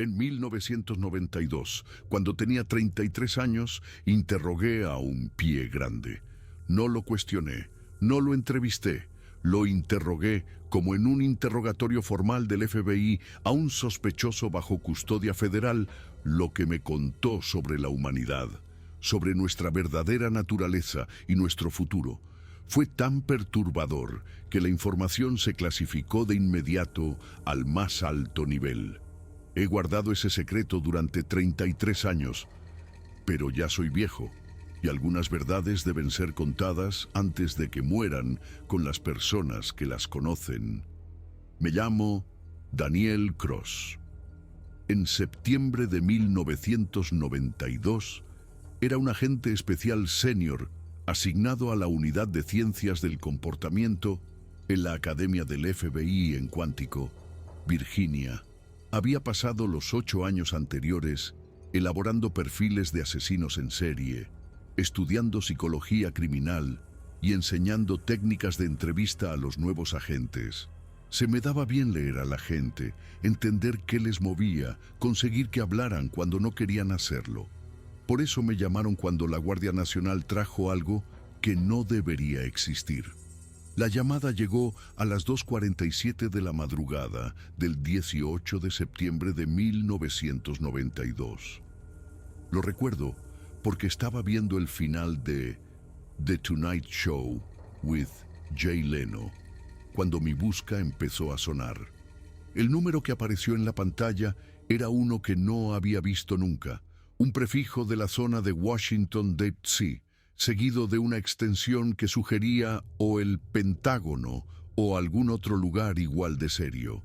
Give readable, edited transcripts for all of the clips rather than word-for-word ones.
En 1992, cuando tenía 33 años, interrogué a un pie grande. No lo cuestioné, no lo entrevisté, lo interrogué como en un interrogatorio formal del FBI a un sospechoso bajo custodia federal, lo que me contó sobre la humanidad, sobre nuestra verdadera naturaleza y nuestro futuro. Fue tan perturbador que la información se clasificó de inmediato al más alto nivel. He guardado ese secreto durante 33 años, pero ya soy viejo y algunas verdades deben ser contadas antes de que mueran con las personas que las conocen. Me llamo Daniel Cross. En septiembre de 1992, era un agente especial senior asignado a la Unidad de Ciencias del Comportamiento en la Academia del FBI en Quantico, Virginia. Había pasado los 8 años anteriores elaborando perfiles de asesinos en serie, estudiando psicología criminal y enseñando técnicas de entrevista a los nuevos agentes. Se me daba bien leer a la gente, entender qué les movía, conseguir que hablaran cuando no querían hacerlo. Por eso me llamaron cuando la Guardia Nacional trajo algo que no debería existir. La llamada llegó a las 2:47 de la madrugada del 18 de septiembre de 1992. Lo recuerdo porque estaba viendo el final de The Tonight Show with Jay Leno, cuando mi busca empezó a sonar. El número que apareció en la pantalla era uno que no había visto nunca, un prefijo de la zona de Washington, D.C., seguido de una extensión que sugería o el Pentágono o algún otro lugar igual de serio.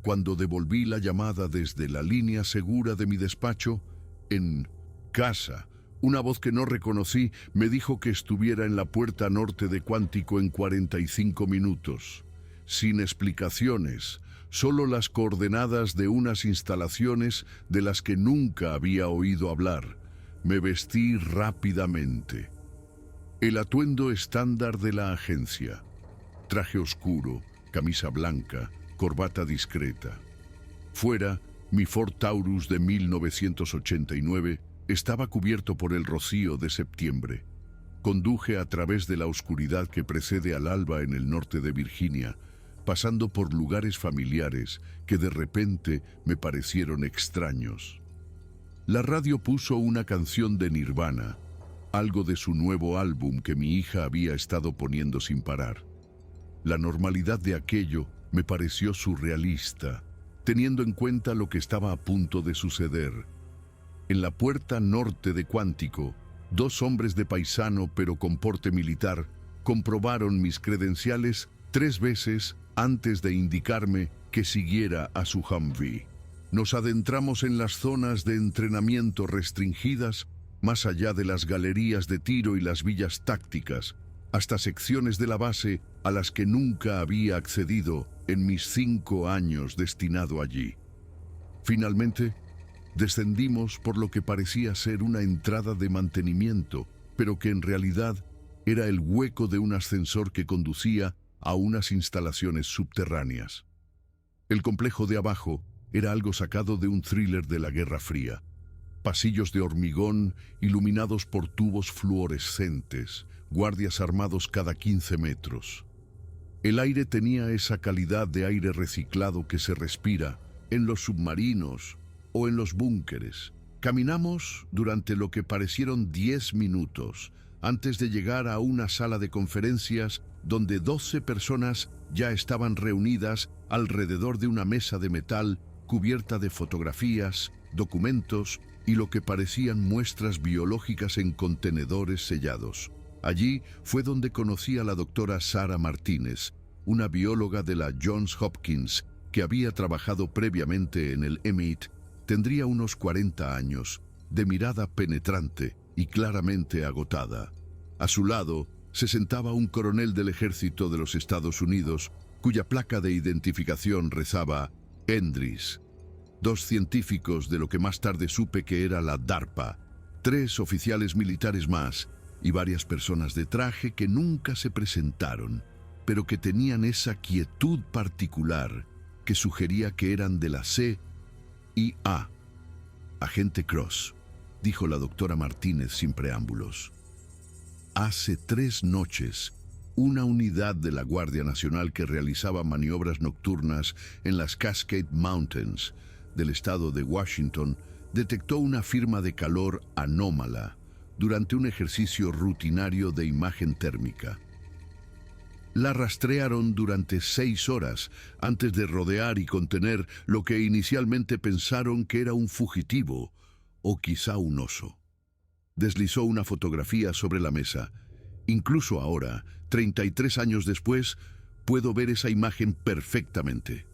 Cuando devolví la llamada desde la línea segura de mi despacho, en casa, una voz que no reconocí me dijo que estuviera en la puerta norte de Quantico en 45 minutos. Sin explicaciones, solo las coordenadas de unas instalaciones de las que nunca había oído hablar. Me vestí rápidamente. El atuendo estándar de la agencia: traje oscuro, camisa blanca, corbata discreta. Fuera, mi Ford Taurus de 1989 estaba cubierto por el rocío de septiembre. Conduje a través de la oscuridad que precede al alba en el norte de Virginia, pasando por lugares familiares que de repente me parecieron extraños. La radio puso una canción de Nirvana, algo de su nuevo álbum que mi hija había estado poniendo sin parar. La normalidad de aquello me pareció surrealista, teniendo en cuenta lo que estaba a punto de suceder. En la puerta norte de Quantico, 2 hombres de paisano pero con porte militar comprobaron mis credenciales 3 veces antes de indicarme que siguiera a su Humvee. Nos adentramos en las zonas de entrenamiento restringidas, más allá de las galerías de tiro y las villas tácticas, hasta secciones de la base a las que nunca había accedido en mis 5 años destinado allí. Finalmente, descendimos por lo que parecía ser una entrada de mantenimiento, pero que en realidad era el hueco de un ascensor que conducía a unas instalaciones subterráneas. El complejo de abajo era algo sacado de un thriller de la Guerra Fría. Pasillos de hormigón iluminados por tubos fluorescentes, guardias armados cada 15 metros. El aire tenía esa calidad de aire reciclado que se respira en los submarinos o en los búnkeres. Caminamos durante lo que parecieron 10 minutos antes de llegar a una sala de conferencias donde 12 personas ya estaban reunidas alrededor de una mesa de metal cubierta de fotografías, documentos y lo que parecían muestras biológicas en contenedores sellados. Allí fue donde conocí a la doctora Sarah Martínez, una bióloga de la Johns Hopkins que había trabajado previamente en el MIT. Tendría unos 40 años, de mirada penetrante y claramente agotada. A su lado se sentaba un coronel del ejército de los Estados Unidos, cuya placa de identificación rezaba Endris. 2 científicos de lo que más tarde supe que era la DARPA, 3 oficiales militares más y varias personas de traje que nunca se presentaron, pero que tenían esa quietud particular que sugería que eran de la CIA. Agente Cross, dijo la doctora Martínez sin preámbulos. Hace 3 noches, una unidad de la Guardia Nacional que realizaba maniobras nocturnas en las Cascade Mountains del estado de Washington detectó una firma de calor anómala durante un ejercicio rutinario de imagen térmica. La rastrearon durante 6 horas antes de rodear y contener lo que inicialmente pensaron que era un fugitivo o quizá un oso. Deslizó una fotografía sobre la mesa. Incluso ahora, 33 años después, puedo ver esa imagen perfectamente.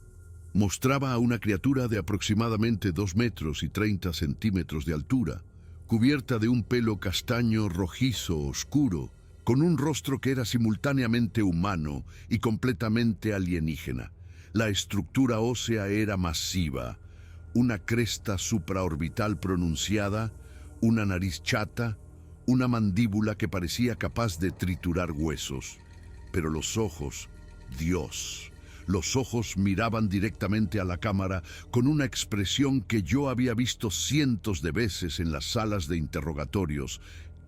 Mostraba a una criatura de aproximadamente 2 metros y 30 centímetros de altura, cubierta de un pelo castaño rojizo oscuro, con un rostro que era simultáneamente humano y completamente alienígena. La estructura ósea era masiva, una cresta supraorbital pronunciada, una nariz chata, una mandíbula que parecía capaz de triturar huesos. Pero los ojos, Dios, los ojos miraban directamente a la cámara con una expresión que yo había visto cientos de veces en las salas de interrogatorios,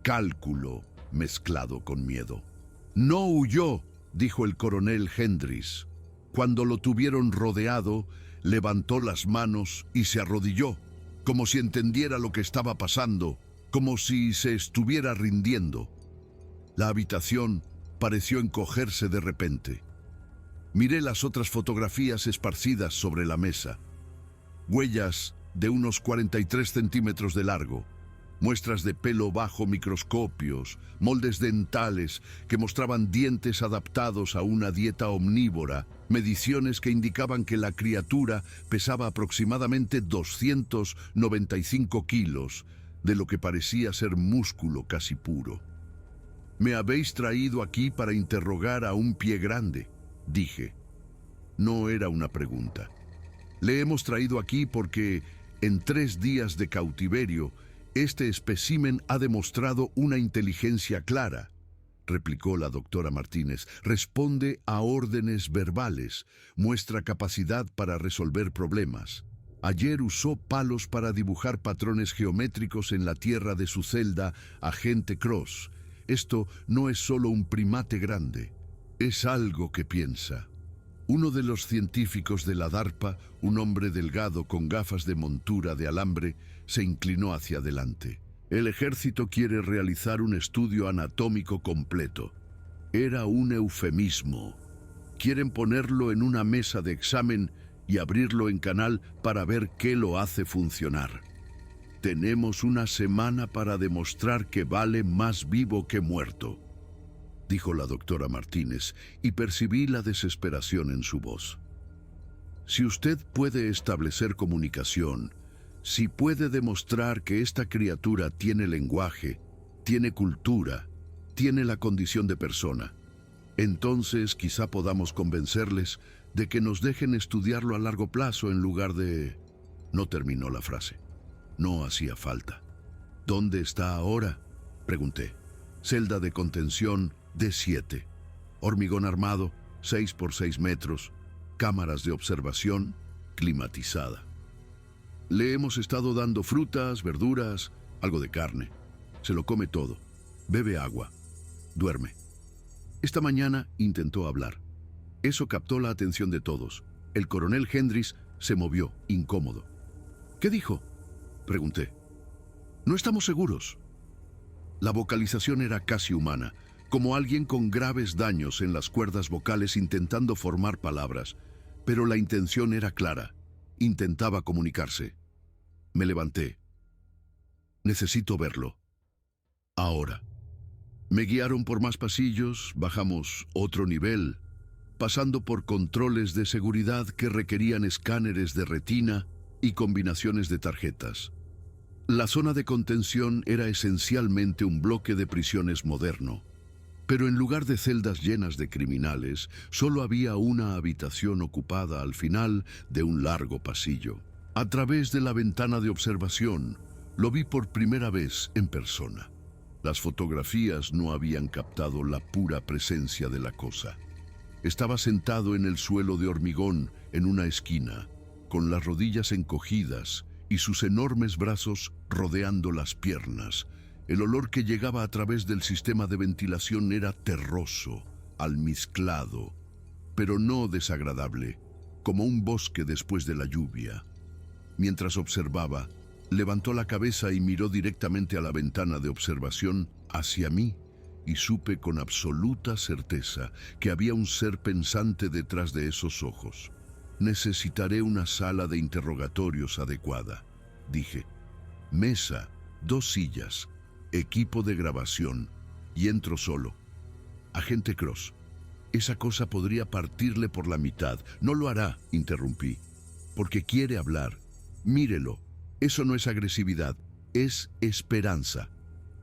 cálculo mezclado con miedo. No huyó, dijo el coronel Hendricks. Cuando lo tuvieron rodeado, levantó las manos y se arrodilló, como si entendiera lo que estaba pasando, como si se estuviera rindiendo. La habitación pareció encogerse de repente. Miré las otras fotografías esparcidas sobre la mesa. Huellas de unos 43 centímetros de largo, muestras de pelo bajo microscopios, moldes dentales que mostraban dientes adaptados a una dieta omnívora, mediciones que indicaban que la criatura pesaba aproximadamente 295 kilos, de lo que parecía ser músculo casi puro. «Me habéis traído aquí para interrogar a un pie grande», dije. No era una pregunta. «Le hemos traído aquí porque, en 3 días de cautiverio, este espécimen ha demostrado una inteligencia clara», replicó la doctora Martínez. «Responde a órdenes verbales, muestra capacidad para resolver problemas. Ayer usó palos para dibujar patrones geométricos en la tierra de su celda, agente Cross. Esto no es solo un primate grande, es algo que piensa». Uno de los científicos de la DARPA, un hombre delgado con gafas de montura de alambre, se inclinó hacia adelante. «El ejército quiere realizar un estudio anatómico completo». Era un eufemismo. Quieren ponerlo en una mesa de examen y abrirlo en canal para ver qué lo hace funcionar. «Tenemos una semana para demostrar que vale más vivo que muerto», dijo la doctora Martínez, y percibí la desesperación en su voz. «Si usted puede establecer comunicación, si puede demostrar que esta criatura tiene lenguaje, tiene cultura, tiene la condición de persona, entonces quizá podamos convencerles de que nos dejen estudiarlo a largo plazo en lugar de...». No terminó la frase. No hacía falta. «¿Dónde está ahora?», pregunté. «Celda de contención D7, hormigón armado, 6 por 6 metros, cámaras de observación, climatizada. Le hemos estado dando frutas, verduras, algo de carne. Se lo come todo. Bebe agua. Duerme». Esta mañana intentó hablar. Eso captó la atención de todos. El coronel Hendricks se movió, incómodo. «¿Qué dijo?», pregunté. «No estamos seguros». La vocalización era casi humana, como alguien con graves daños en las cuerdas vocales intentando formar palabras, pero la intención era clara. Intentaba comunicarse. Me levanté. «Necesito verlo. Ahora». Me guiaron por más pasillos, bajamos otro nivel, pasando por controles de seguridad que requerían escáneres de retina y combinaciones de tarjetas. La zona de contención era esencialmente un bloque de prisiones moderno, pero en lugar de celdas llenas de criminales, solo había una habitación ocupada al final de un largo pasillo. A través de la ventana de observación, lo vi por primera vez en persona. Las fotografías no habían captado la pura presencia de la cosa. Estaba sentado en el suelo de hormigón en una esquina, con las rodillas encogidas y sus enormes brazos rodeando las piernas. El olor que llegaba a través del sistema de ventilación era terroso, almizclado, pero no desagradable, como un bosque después de la lluvia. Mientras observaba, levantó la cabeza y miró directamente a la ventana de observación hacia mí, y supe con absoluta certeza que había un ser pensante detrás de esos ojos. Necesitaré una sala de interrogatorios adecuada, dije. Mesa, 2 sillas, equipo de grabación, y entro solo. Agente Cross, esa cosa podría partirle por la mitad. No lo hará, interrumpí, porque quiere hablar. Mírelo, eso no es agresividad, es esperanza.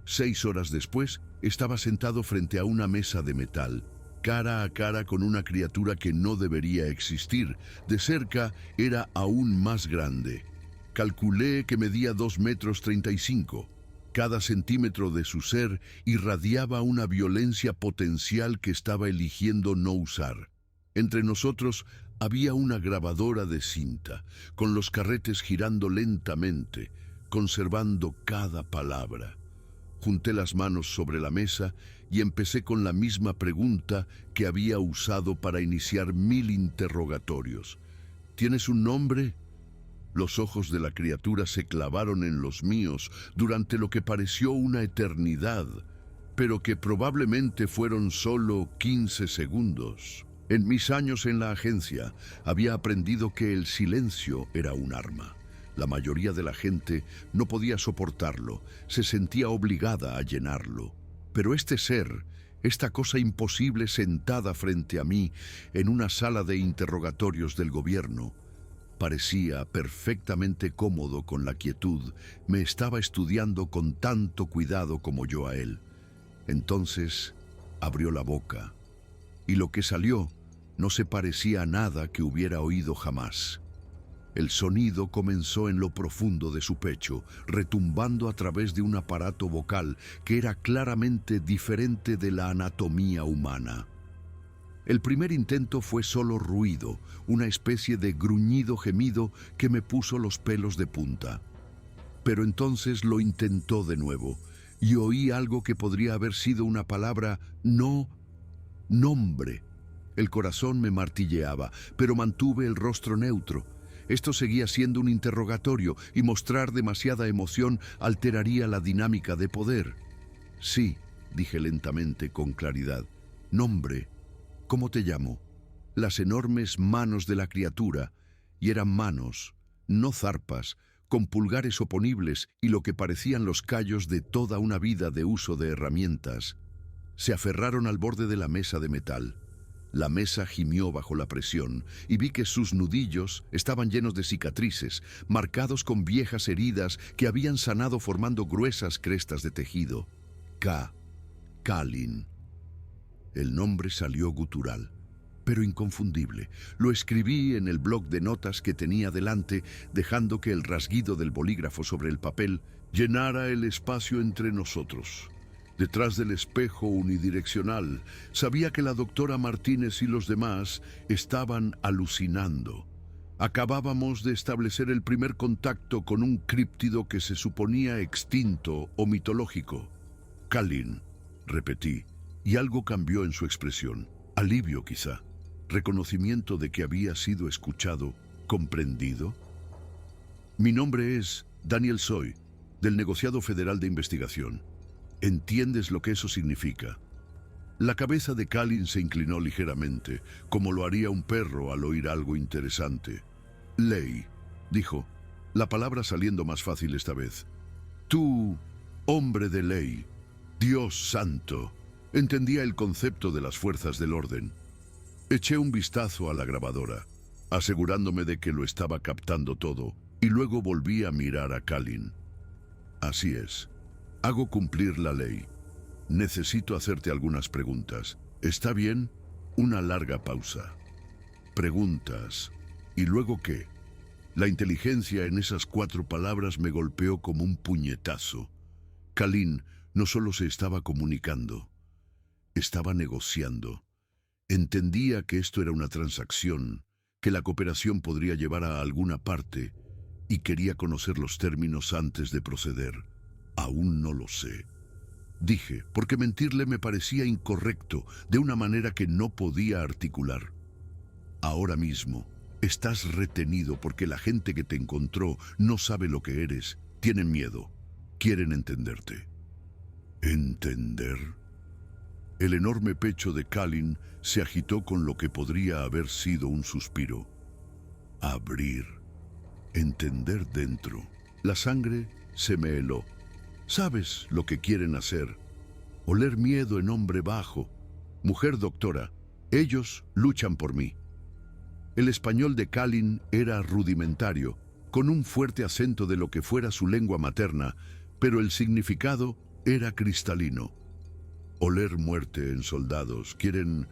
6 horas después, estaba sentado frente a una mesa de metal, cara a cara con una criatura que no debería existir. De cerca era aún más grande. Calculé que medía 2,35 metros. Cada centímetro de su ser irradiaba una violencia potencial que estaba eligiendo no usar. Entre nosotros había una grabadora de cinta, con los carretes girando lentamente, conservando cada palabra. Junté las manos sobre la mesa y empecé con la misma pregunta que había usado para iniciar 1000 interrogatorios. ¿Tienes un nombre? Los ojos de la criatura se clavaron en los míos durante lo que pareció una eternidad, pero que probablemente fueron solo 15 segundos. En mis años en la agencia había aprendido que el silencio era un arma. La mayoría de la gente no podía soportarlo, se sentía obligada a llenarlo. Pero este ser, esta cosa imposible sentada frente a mí en una sala de interrogatorios del gobierno, parecía perfectamente cómodo con la quietud, me estaba estudiando con tanto cuidado como yo a él. Entonces abrió la boca, y lo que salió no se parecía a nada que hubiera oído jamás. El sonido comenzó en lo profundo de su pecho, retumbando a través de un aparato vocal que era claramente diferente de la anatomía humana. El primer intento fue solo ruido, una especie de gruñido gemido que me puso los pelos de punta. Pero entonces lo intentó de nuevo, y oí algo que podría haber sido una palabra, no, nombre. El corazón me martilleaba, pero mantuve el rostro neutro. Esto seguía siendo un interrogatorio y mostrar demasiada emoción alteraría la dinámica de poder. Sí, dije lentamente con claridad. Nombre. ¿Cómo te llamo? Las enormes manos de la criatura, y eran manos, no zarpas, con pulgares oponibles y lo que parecían los callos de toda una vida de uso de herramientas, se aferraron al borde de la mesa de metal. La mesa gimió bajo la presión y vi que sus nudillos estaban llenos de cicatrices, marcados con viejas heridas que habían sanado formando gruesas crestas de tejido. Kalin. El nombre salió gutural, pero inconfundible. Lo escribí en el bloc de notas que tenía delante, dejando que el rasguido del bolígrafo sobre el papel llenara el espacio entre nosotros. Detrás del espejo unidireccional, sabía que la doctora Martínez y los demás estaban alucinando. Acabábamos de establecer el primer contacto con un críptido que se suponía extinto o mitológico. Kalin, repetí, y algo cambió en su expresión. Alivio quizá, reconocimiento de que había sido escuchado, comprendido. Mi nombre es Daniel Soy, del Negociado Federal de Investigación. ¿Entiendes lo que eso significa? La cabeza de Kalin se inclinó ligeramente, como lo haría un perro al oír algo interesante. Ley, dijo, la palabra saliendo más fácil esta vez. Tú, hombre de ley, Dios santo, entendía el concepto de las fuerzas del orden. Eché un vistazo a la grabadora, asegurándome de que lo estaba captando todo, y luego volví a mirar a Kalin. Así es. Hago cumplir la ley. Necesito hacerte algunas preguntas. ¿Está bien? Una larga pausa. Preguntas. ¿Y luego qué? La inteligencia en esas 4 palabras me golpeó como un puñetazo. Kalin no solo se estaba comunicando, estaba negociando. Entendía que esto era una transacción, que la cooperación podría llevar a alguna parte y quería conocer los términos antes de proceder. Aún no lo sé, dije, porque mentirle me parecía incorrecto de una manera que no podía articular. Ahora mismo estás retenido porque la gente que te encontró no sabe lo que eres, tienen miedo, quieren entenderte. ¿Entender? El enorme pecho de Kalin se agitó con lo que podría haber sido un suspiro. Abrir. Entender dentro. La sangre se me heló. ¿Sabes lo que quieren hacer? Oler miedo en hombre bajo. Mujer doctora, ellos luchan por mí. El español de Kalin era rudimentario, con un fuerte acento de lo que fuera su lengua materna, pero el significado era cristalino. Oler muerte en soldados. Quieren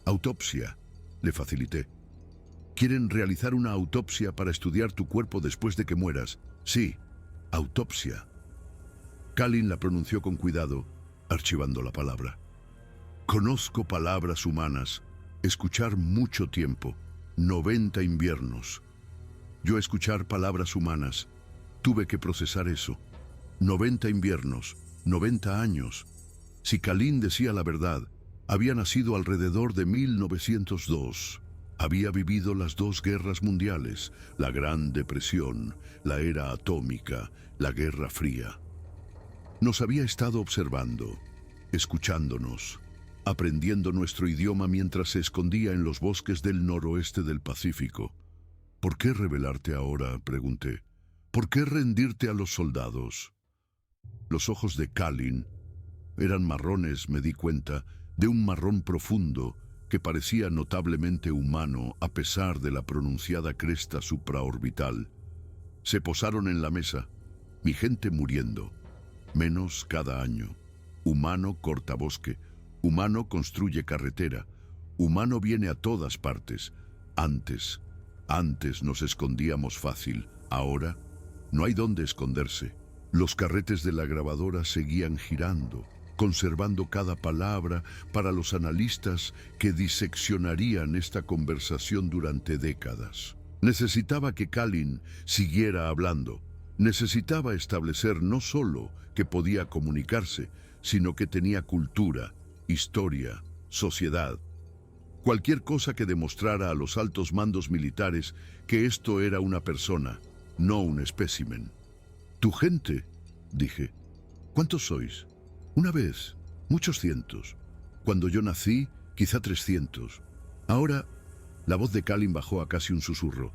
autopsia. Le facilité. Quieren realizar una autopsia para estudiar tu cuerpo después de que mueras. Sí, autopsia. Kalin la pronunció con cuidado, archivando la palabra. Conozco palabras humanas. Escuchar mucho tiempo. 90 inviernos. Yo escuchar palabras humanas. Tuve que procesar eso. 90 inviernos. 90 años. Si Kalin decía la verdad, había nacido alrededor de 1902. Había vivido las dos guerras mundiales, la Gran Depresión, la era atómica, la Guerra Fría. Nos había estado observando, escuchándonos, aprendiendo nuestro idioma mientras se escondía en los bosques del noroeste del Pacífico. ¿Por qué rebelarte ahora?, pregunté. ¿Por qué rendirte a los soldados? Los ojos de Kalin eran marrones, me di cuenta, de un marrón profundo que parecía notablemente humano a pesar de la pronunciada cresta supraorbital. Se posaron en la mesa, mi gente muriendo, menos cada año. Humano corta bosque, humano construye carretera, humano viene a todas partes. Antes nos escondíamos fácil, ahora no hay dónde esconderse. Los carretes de la grabadora seguían girando, conservando cada palabra para los analistas que diseccionarían esta conversación durante décadas. Necesitaba que Kalin siguiera hablando. Necesitaba establecer no solo que podía comunicarse, sino que tenía cultura, historia, sociedad. Cualquier cosa que demostrara a los altos mandos militares que esto era una persona, no un espécimen. «Tu gente», dije. «¿Cuántos sois?» «Una vez, muchos cientos. Cuando yo nací, quizá 300. Ahora», la voz de Kalin bajó a casi un susurro.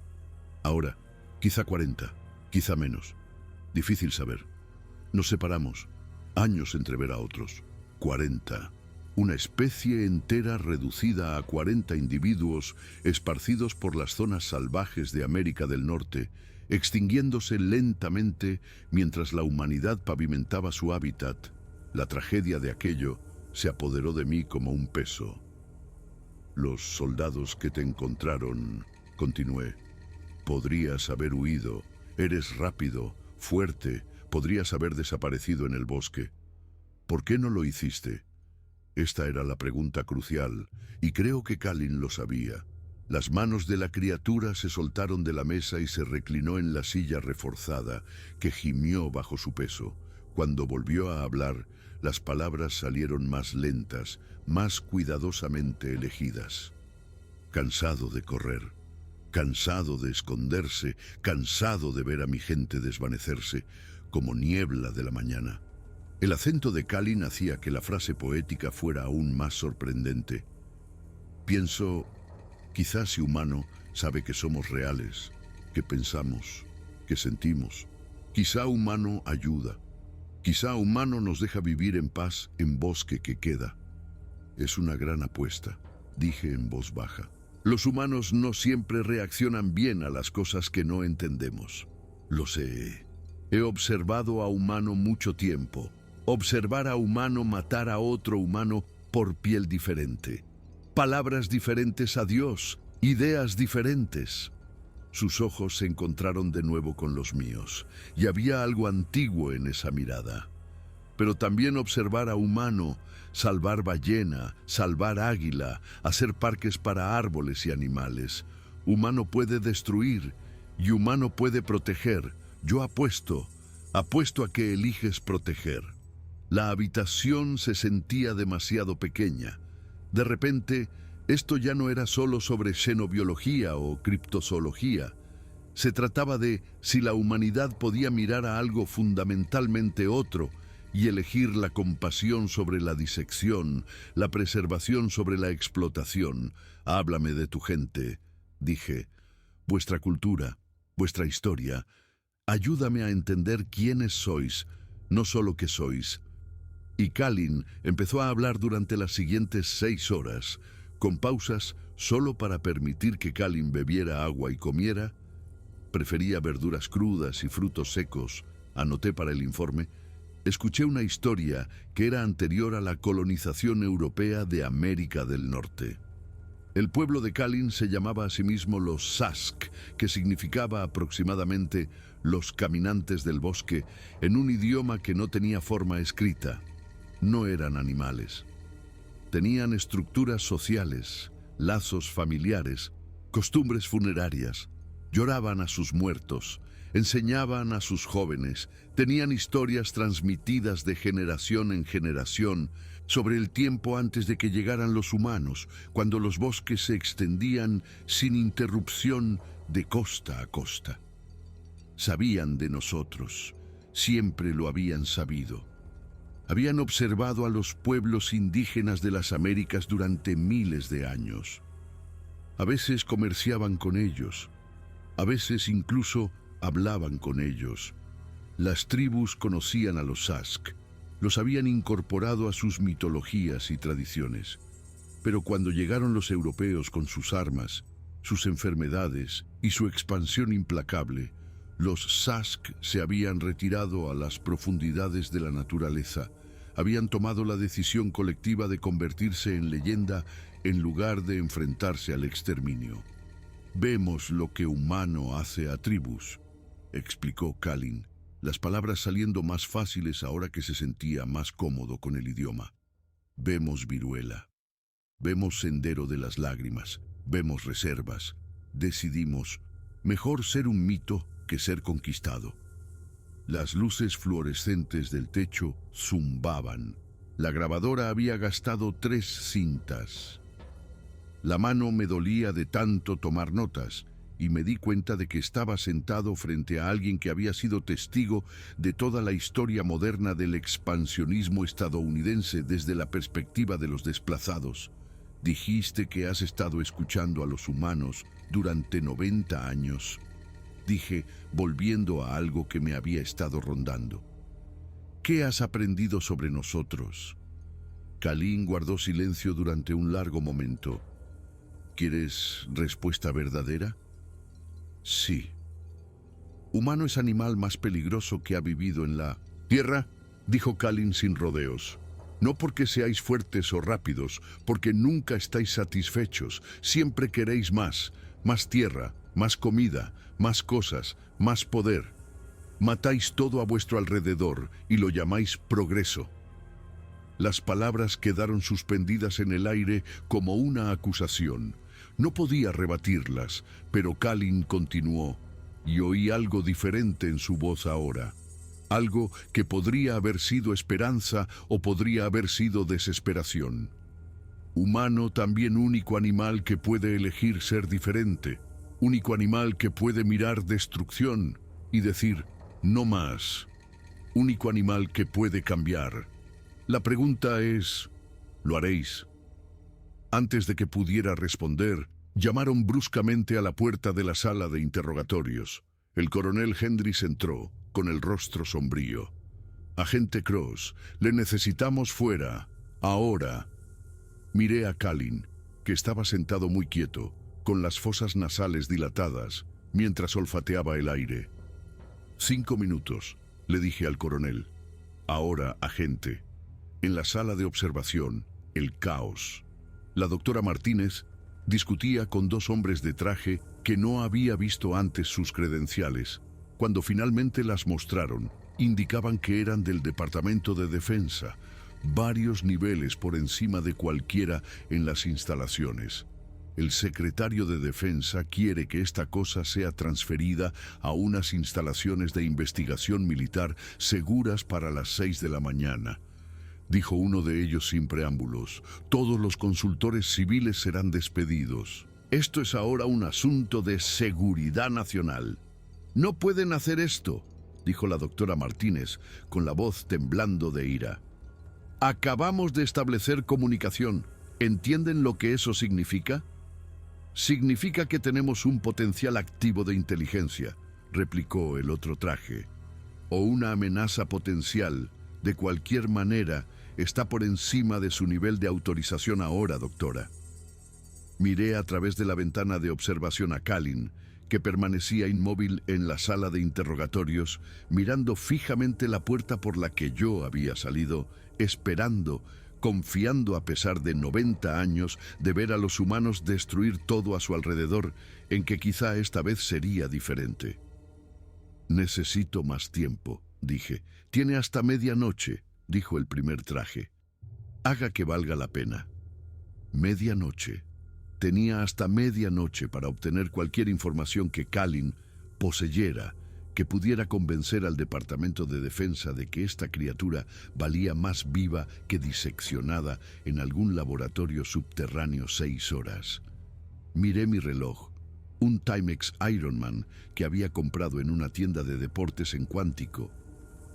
«Ahora, quizá 40, quizá menos. Difícil saber. Nos separamos. Años entre ver a otros. 40. Una especie entera reducida a 40 individuos esparcidos por las zonas salvajes de América del Norte, extinguiéndose lentamente mientras la humanidad pavimentaba su hábitat. La tragedia de aquello se apoderó de mí como un peso. Los soldados que te encontraron, continué. Podrías haber huido. Eres rápido, fuerte, podrías haber desaparecido en el bosque. ¿Por qué no lo hiciste? Esta era la pregunta crucial, y creo que Kalin lo sabía. Las manos de la criatura se soltaron de la mesa y se reclinó en la silla reforzada, que gimió bajo su peso. Cuando volvió a hablar, las palabras salieron más lentas, más cuidadosamente elegidas. Cansado de correr, cansado de esconderse, cansado de ver a mi gente desvanecerse, como niebla de la mañana. El acento de Kalin hacía que la frase poética fuera aún más sorprendente. Pienso, quizás si humano sabe que somos reales, que pensamos, que sentimos. Quizá humano ayuda. Quizá humano nos deja vivir en paz en bosque que queda. Es una gran apuesta, dije en voz baja. Los humanos no siempre reaccionan bien a las cosas que no entendemos. Lo sé. He observado a humano mucho tiempo. Observar a humano matar a otro humano por piel diferente. Palabras diferentes a Dios, ideas diferentes. Sus ojos se encontraron de nuevo con los míos, y había algo antiguo en esa mirada. pero también observar a humano, salvar ballena, salvar águila, hacer parques para árboles y animales. Humano puede destruir y humano puede proteger. Yo apuesto a que eliges proteger. La habitación se sentía demasiado pequeña. De repente, esto ya no era solo sobre xenobiología o criptozoología. Se trataba de si la humanidad podía mirar a algo fundamentalmente otro y elegir la compasión sobre la disección, la preservación sobre la explotación. Háblame de tu gente, dije, vuestra cultura, vuestra historia. Ayúdame a entender quiénes sois, no solo qué sois. Y Kalin empezó a hablar durante las siguientes 6 horas, con pausas solo para permitir que Kalin bebiera agua y comiera. Prefería verduras crudas y frutos secos, anoté para el informe. Escuché una historia que era anterior a la colonización europea de América del Norte. El pueblo de Kalin se llamaba a sí mismo los Sask, que significaba aproximadamente los caminantes del bosque, en un idioma que no tenía forma escrita. No eran animales. Tenían estructuras sociales, lazos familiares, costumbres funerarias. Lloraban a sus muertos, enseñaban a sus jóvenes, tenían historias transmitidas de generación en generación sobre el tiempo antes de que llegaran los humanos, cuando los bosques se extendían sin interrupción de costa a costa. Sabían de nosotros, siempre lo habían sabido. Habían observado a los pueblos indígenas de las Américas durante miles de años. A veces comerciaban con ellos, a veces incluso hablaban con ellos. Las tribus conocían a los Sask, los habían incorporado a sus mitologías y tradiciones. Pero cuando llegaron los europeos con sus armas, sus enfermedades y su expansión implacable, los Sask se habían retirado a las profundidades de la naturaleza, habían tomado la decisión colectiva de convertirse en leyenda en lugar de enfrentarse al exterminio. Vemos lo que humano hace a tribus, explicó Kalin, las palabras saliendo más fáciles ahora que se sentía más cómodo con el idioma. Vemos viruela, vemos sendero de las lágrimas, vemos reservas. Decidimos, mejor ser un mito que ser conquistado. Las luces fluorescentes del techo zumbaban. La grabadora había gastado 3 cintas. La mano me dolía de tanto tomar notas y me di cuenta de que estaba sentado frente a alguien que había sido testigo de toda la historia moderna del expansionismo estadounidense desde la perspectiva de los desplazados. Dijiste que has estado escuchando a los humanos durante 90 años. Dije, volviendo a algo que me había estado rondando. ¿Qué has aprendido sobre nosotros? Kalin guardó silencio durante un largo momento. ¿Quieres respuesta verdadera? Sí. Humano es animal más peligroso que ha vivido en la tierra, dijo Kalin sin rodeos. No porque seáis fuertes o rápidos, porque nunca estáis satisfechos, siempre queréis más tierra, más comida, más cosas, más poder. Matáis todo a vuestro alrededor y lo llamáis progreso. Las palabras quedaron suspendidas en el aire como una acusación. No podía rebatirlas, pero Kalin continuó, y oí algo diferente en su voz ahora. Algo que podría haber sido esperanza o podría haber sido desesperación. Humano, también único animal que puede elegir ser diferente. Único animal que puede mirar destrucción y decir, no más. Único animal que puede cambiar. La pregunta es, ¿lo haréis? Antes de que pudiera responder, llamaron bruscamente a la puerta de la sala de interrogatorios. El coronel Hendricks entró, con el rostro sombrío. Agente Cross, le necesitamos fuera, ahora. Miré a Kalin, que estaba sentado muy quieto, con las fosas nasales dilatadas, mientras olfateaba el aire. 5 minutos, le dije al coronel. Ahora, agente. En la sala de observación, el caos. La doctora Martínez discutía con 2 hombres de traje que no había visto antes sus credenciales. Cuando finalmente las mostraron, Indicaban que eran del Departamento de Defensa, varios niveles por encima de cualquiera en las instalaciones. El secretario de Defensa quiere que esta cosa sea transferida a unas instalaciones de investigación militar seguras para las 6 de la mañana. Dijo uno de ellos sin preámbulos. Todos los consultores civiles serán despedidos. Esto es ahora un asunto de seguridad nacional. No pueden hacer esto, dijo la doctora Martínez, con la voz temblando de ira. Acabamos de establecer comunicación. ¿Entienden lo que eso significa? Significa que tenemos un potencial activo de inteligencia, replicó el otro traje. O una amenaza potencial, de cualquier manera, está por encima de su nivel de autorización ahora, doctora. Miré a través de la ventana de observación a Kalin, que permanecía inmóvil en la sala de interrogatorios, mirando fijamente la puerta por la que yo había salido, esperando, confiando a pesar de 90 años de ver a los humanos destruir todo a su alrededor, en que quizá esta vez sería diferente. Necesito más tiempo, dije. Tiene hasta medianoche, dijo el primer traje. Haga que valga la pena. Medianoche. Tenía hasta medianoche para obtener cualquier información que Kalin poseyera, que pudiera convencer al Departamento de Defensa de que esta criatura valía más viva que diseccionada en algún laboratorio subterráneo 6 horas. Miré mi reloj, un Timex Ironman que había comprado en una tienda de deportes en Cuántico,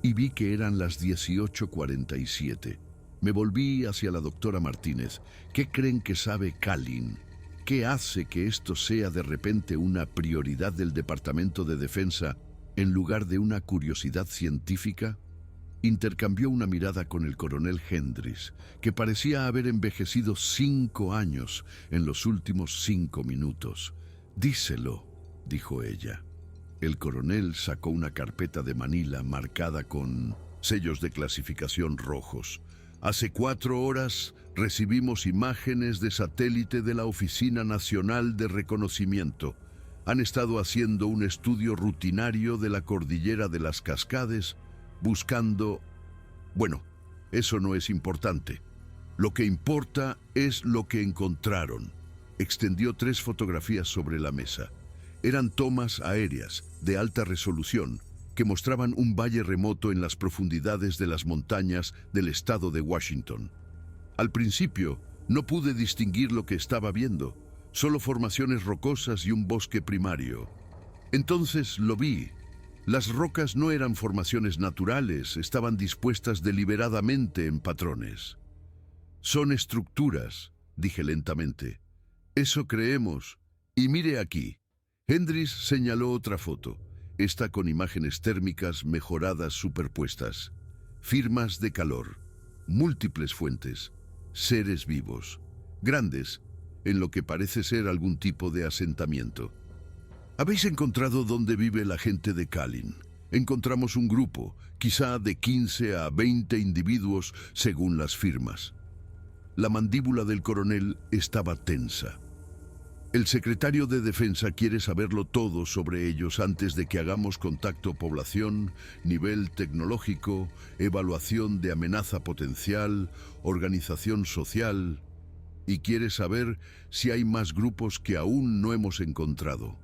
y vi que eran las 18:47. Me volví hacia la doctora Martínez. ¿Qué creen que sabe Kalin? ¿Qué hace que esto sea de repente una prioridad del Departamento de Defensa en lugar de una curiosidad científica? Intercambió una mirada con el coronel Hendricks, que parecía haber envejecido 5 años en los últimos 5 minutos. «Díselo», dijo ella. El coronel sacó una carpeta de Manila marcada con sellos de clasificación rojos. Hace 4 horas recibimos imágenes de satélite de la Oficina Nacional de Reconocimiento. Han estado haciendo un estudio rutinario de la cordillera de las Cascades, buscando... Bueno, eso no es importante. Lo que importa es lo que encontraron. Extendió 3 fotografías sobre la mesa. Eran tomas aéreas de alta resolución que mostraban un valle remoto en las profundidades de las montañas del estado de Washington. Al principio no pude distinguir lo que estaba viendo, solo formaciones rocosas y un bosque primario. Entonces lo vi. Las rocas no eran formaciones naturales, estaban dispuestas deliberadamente en patrones. Son estructuras, dije lentamente. Eso creemos. Y mire aquí. Hendricks señaló otra foto. Esta con imágenes térmicas mejoradas superpuestas. Firmas de calor. Múltiples fuentes. Seres vivos. Grandes, en lo que parece ser algún tipo de asentamiento. ¿Habéis encontrado dónde vive la gente de Kalin? Encontramos un grupo, quizá de 15 a 20 individuos según las firmas. La mandíbula del coronel estaba tensa. El secretario de Defensa quiere saberlo todo sobre ellos antes de que hagamos contacto población, nivel tecnológico, evaluación de amenaza potencial, organización social, y quiere saber si hay más grupos que aún no hemos encontrado.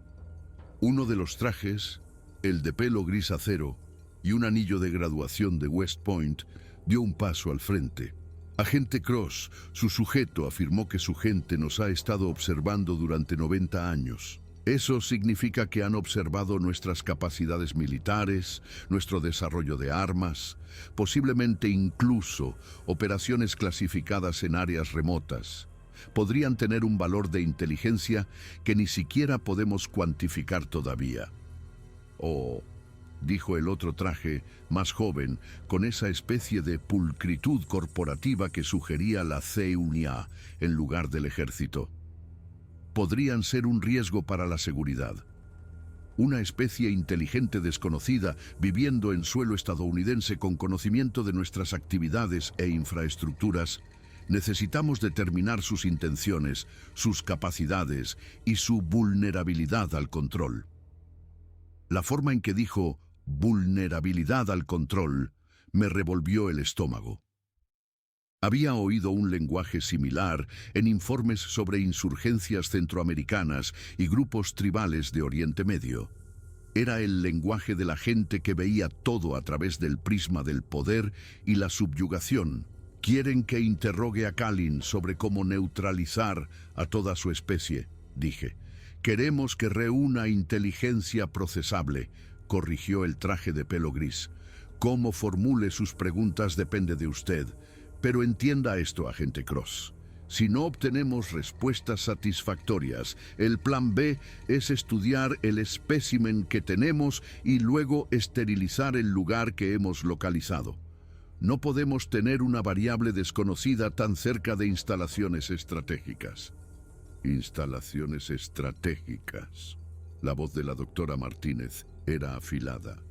Uno de los trajes, el de pelo gris acero y un anillo de graduación de West Point, dio un paso al frente. Agente Cross, su sujeto, afirmó que su gente nos ha estado observando durante 90 años. Eso significa que han observado nuestras capacidades militares, nuestro desarrollo de armas, posiblemente incluso operaciones clasificadas en áreas remotas. Podrían tener un valor de inteligencia que ni siquiera podemos cuantificar todavía. Dijo el otro traje, más joven, con esa especie de pulcritud corporativa que sugería la CIA en lugar del ejército. Podrían ser un riesgo para la seguridad. Una especie inteligente desconocida viviendo en suelo estadounidense con conocimiento de nuestras actividades e infraestructuras. Necesitamos determinar sus intenciones, sus capacidades y su vulnerabilidad al control. La forma en que dijo vulnerabilidad al control, me revolvió el estómago. Había oído un lenguaje similar en informes sobre insurgencias centroamericanas y grupos tribales de Oriente Medio. Era el lenguaje de la gente que veía todo a través del prisma del poder y la subyugación. Quieren que interrogue a Kalin sobre cómo neutralizar a toda su especie, dije. Queremos que reúna inteligencia procesable, corrigió el traje de pelo gris. Cómo formule sus preguntas depende de usted. Pero entienda esto, agente Cross. Si no obtenemos respuestas satisfactorias, el plan B es estudiar el espécimen que tenemos y luego esterilizar el lugar que hemos localizado. No podemos tener una variable desconocida tan cerca de instalaciones estratégicas. Instalaciones estratégicas. La voz de la doctora Martínez era afilada.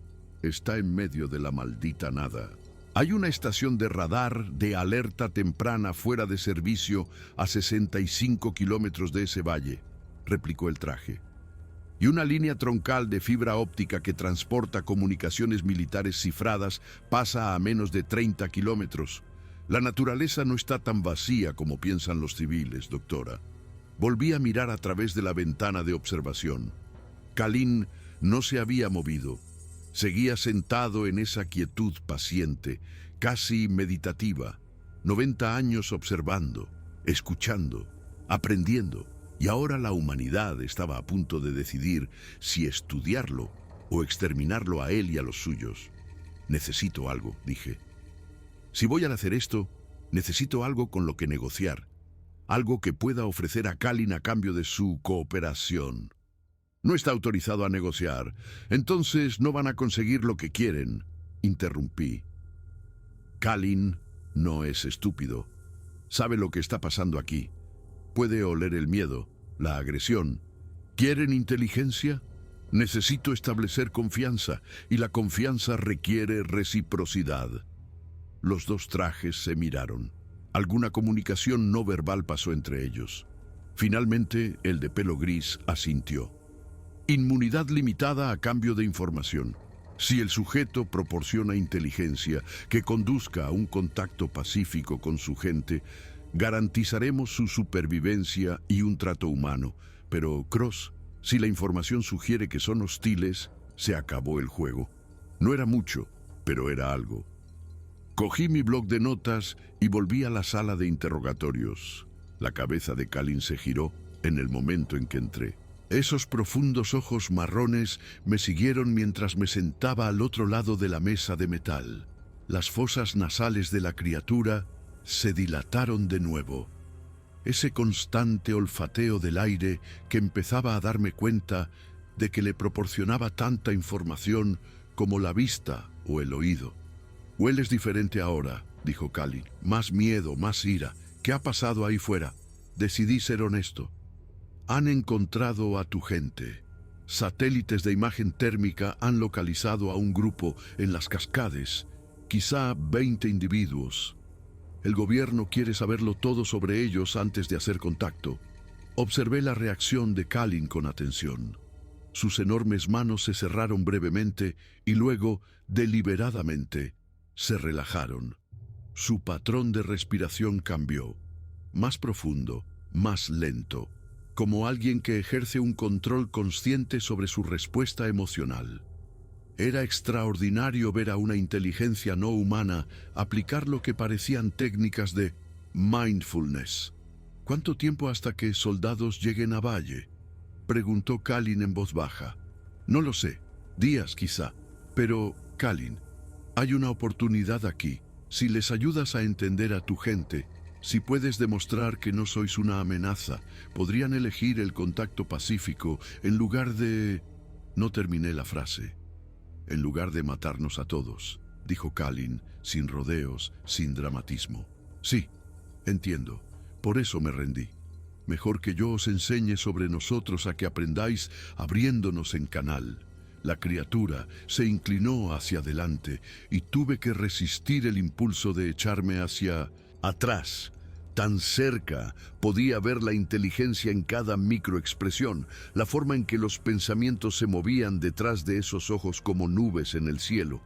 Está en medio de la maldita nada. Hay una estación de radar de alerta temprana fuera de servicio a 65 kilómetros de ese valle, replicó el traje. Y una línea troncal de fibra óptica que transporta comunicaciones militares cifradas pasa a menos de 30 kilómetros. La naturaleza no está tan vacía como piensan los civiles, doctora. Volví a mirar a través de la ventana de observación. Kalin no se había movido. Seguía sentado en esa quietud paciente, casi meditativa, 90 años observando, escuchando, aprendiendo, y ahora la humanidad estaba a punto de decidir si estudiarlo o exterminarlo a él y a los suyos. Necesito algo, dije. Si voy a hacer esto, necesito algo con lo que negociar, algo que pueda ofrecer a Kalin a cambio de su cooperación. No está autorizado a negociar. Entonces no van a conseguir lo que quieren, interrumpí. Kalin no es estúpido. Sabe lo que está pasando aquí. Puede oler el miedo, la agresión. ¿Quieren inteligencia? Necesito establecer confianza, y la confianza requiere reciprocidad. Los dos trajes se miraron. Alguna comunicación no verbal pasó entre ellos. Finalmente, el de pelo gris asintió. Inmunidad limitada a cambio de información. Si el sujeto proporciona inteligencia que conduzca a un contacto pacífico con su gente, garantizaremos su supervivencia y un trato humano. Pero, Cross, si la información sugiere que son hostiles, se acabó el juego. No era mucho, pero era algo. Cogí mi bloc de notas y volví a la sala de interrogatorios. La cabeza de Kalin se giró en el momento en que entré. Esos profundos ojos marrones me siguieron mientras me sentaba al otro lado de la mesa de metal. Las fosas nasales de la criatura se dilataron de nuevo. Ese constante olfateo del aire que empezaba a darme cuenta de que le proporcionaba tanta información como la vista o el oído. «Hueles diferente ahora», dijo Kalin. «Más miedo, más ira. ¿Qué ha pasado ahí fuera?» Decidí ser honesto. Han encontrado a tu gente. Satélites de imagen térmica han localizado a un grupo en las Cascades, quizá 20 individuos. El gobierno quiere saberlo todo sobre ellos antes de hacer contacto. Observé la reacción de Kalin con atención. Sus enormes manos se cerraron brevemente y luego, deliberadamente, se relajaron. Su patrón de respiración cambió, más profundo, más lento, como alguien que ejerce un control consciente sobre su respuesta emocional. Era extraordinario ver a una inteligencia no humana aplicar lo que parecían técnicas de mindfulness. ¿Cuánto tiempo hasta que soldados lleguen a Valle?, preguntó Kalin en voz baja. No lo sé, días quizá. Pero, Kalin, hay una oportunidad aquí. Si les ayudas a entender a tu gente, si puedes demostrar que no sois una amenaza, podrían elegir el contacto pacífico en lugar de... No terminé la frase. En lugar de matarnos a todos, dijo Kalin, sin rodeos, sin dramatismo. Sí, entiendo. Por eso me rendí. Mejor que yo os enseñe sobre nosotros a que aprendáis abriéndonos en canal. La criatura se inclinó hacia adelante y tuve que resistir el impulso de echarme hacia atrás Tan cerca, podía ver la inteligencia en cada microexpresión, la forma en que los pensamientos se movían detrás de esos ojos como nubes en el cielo.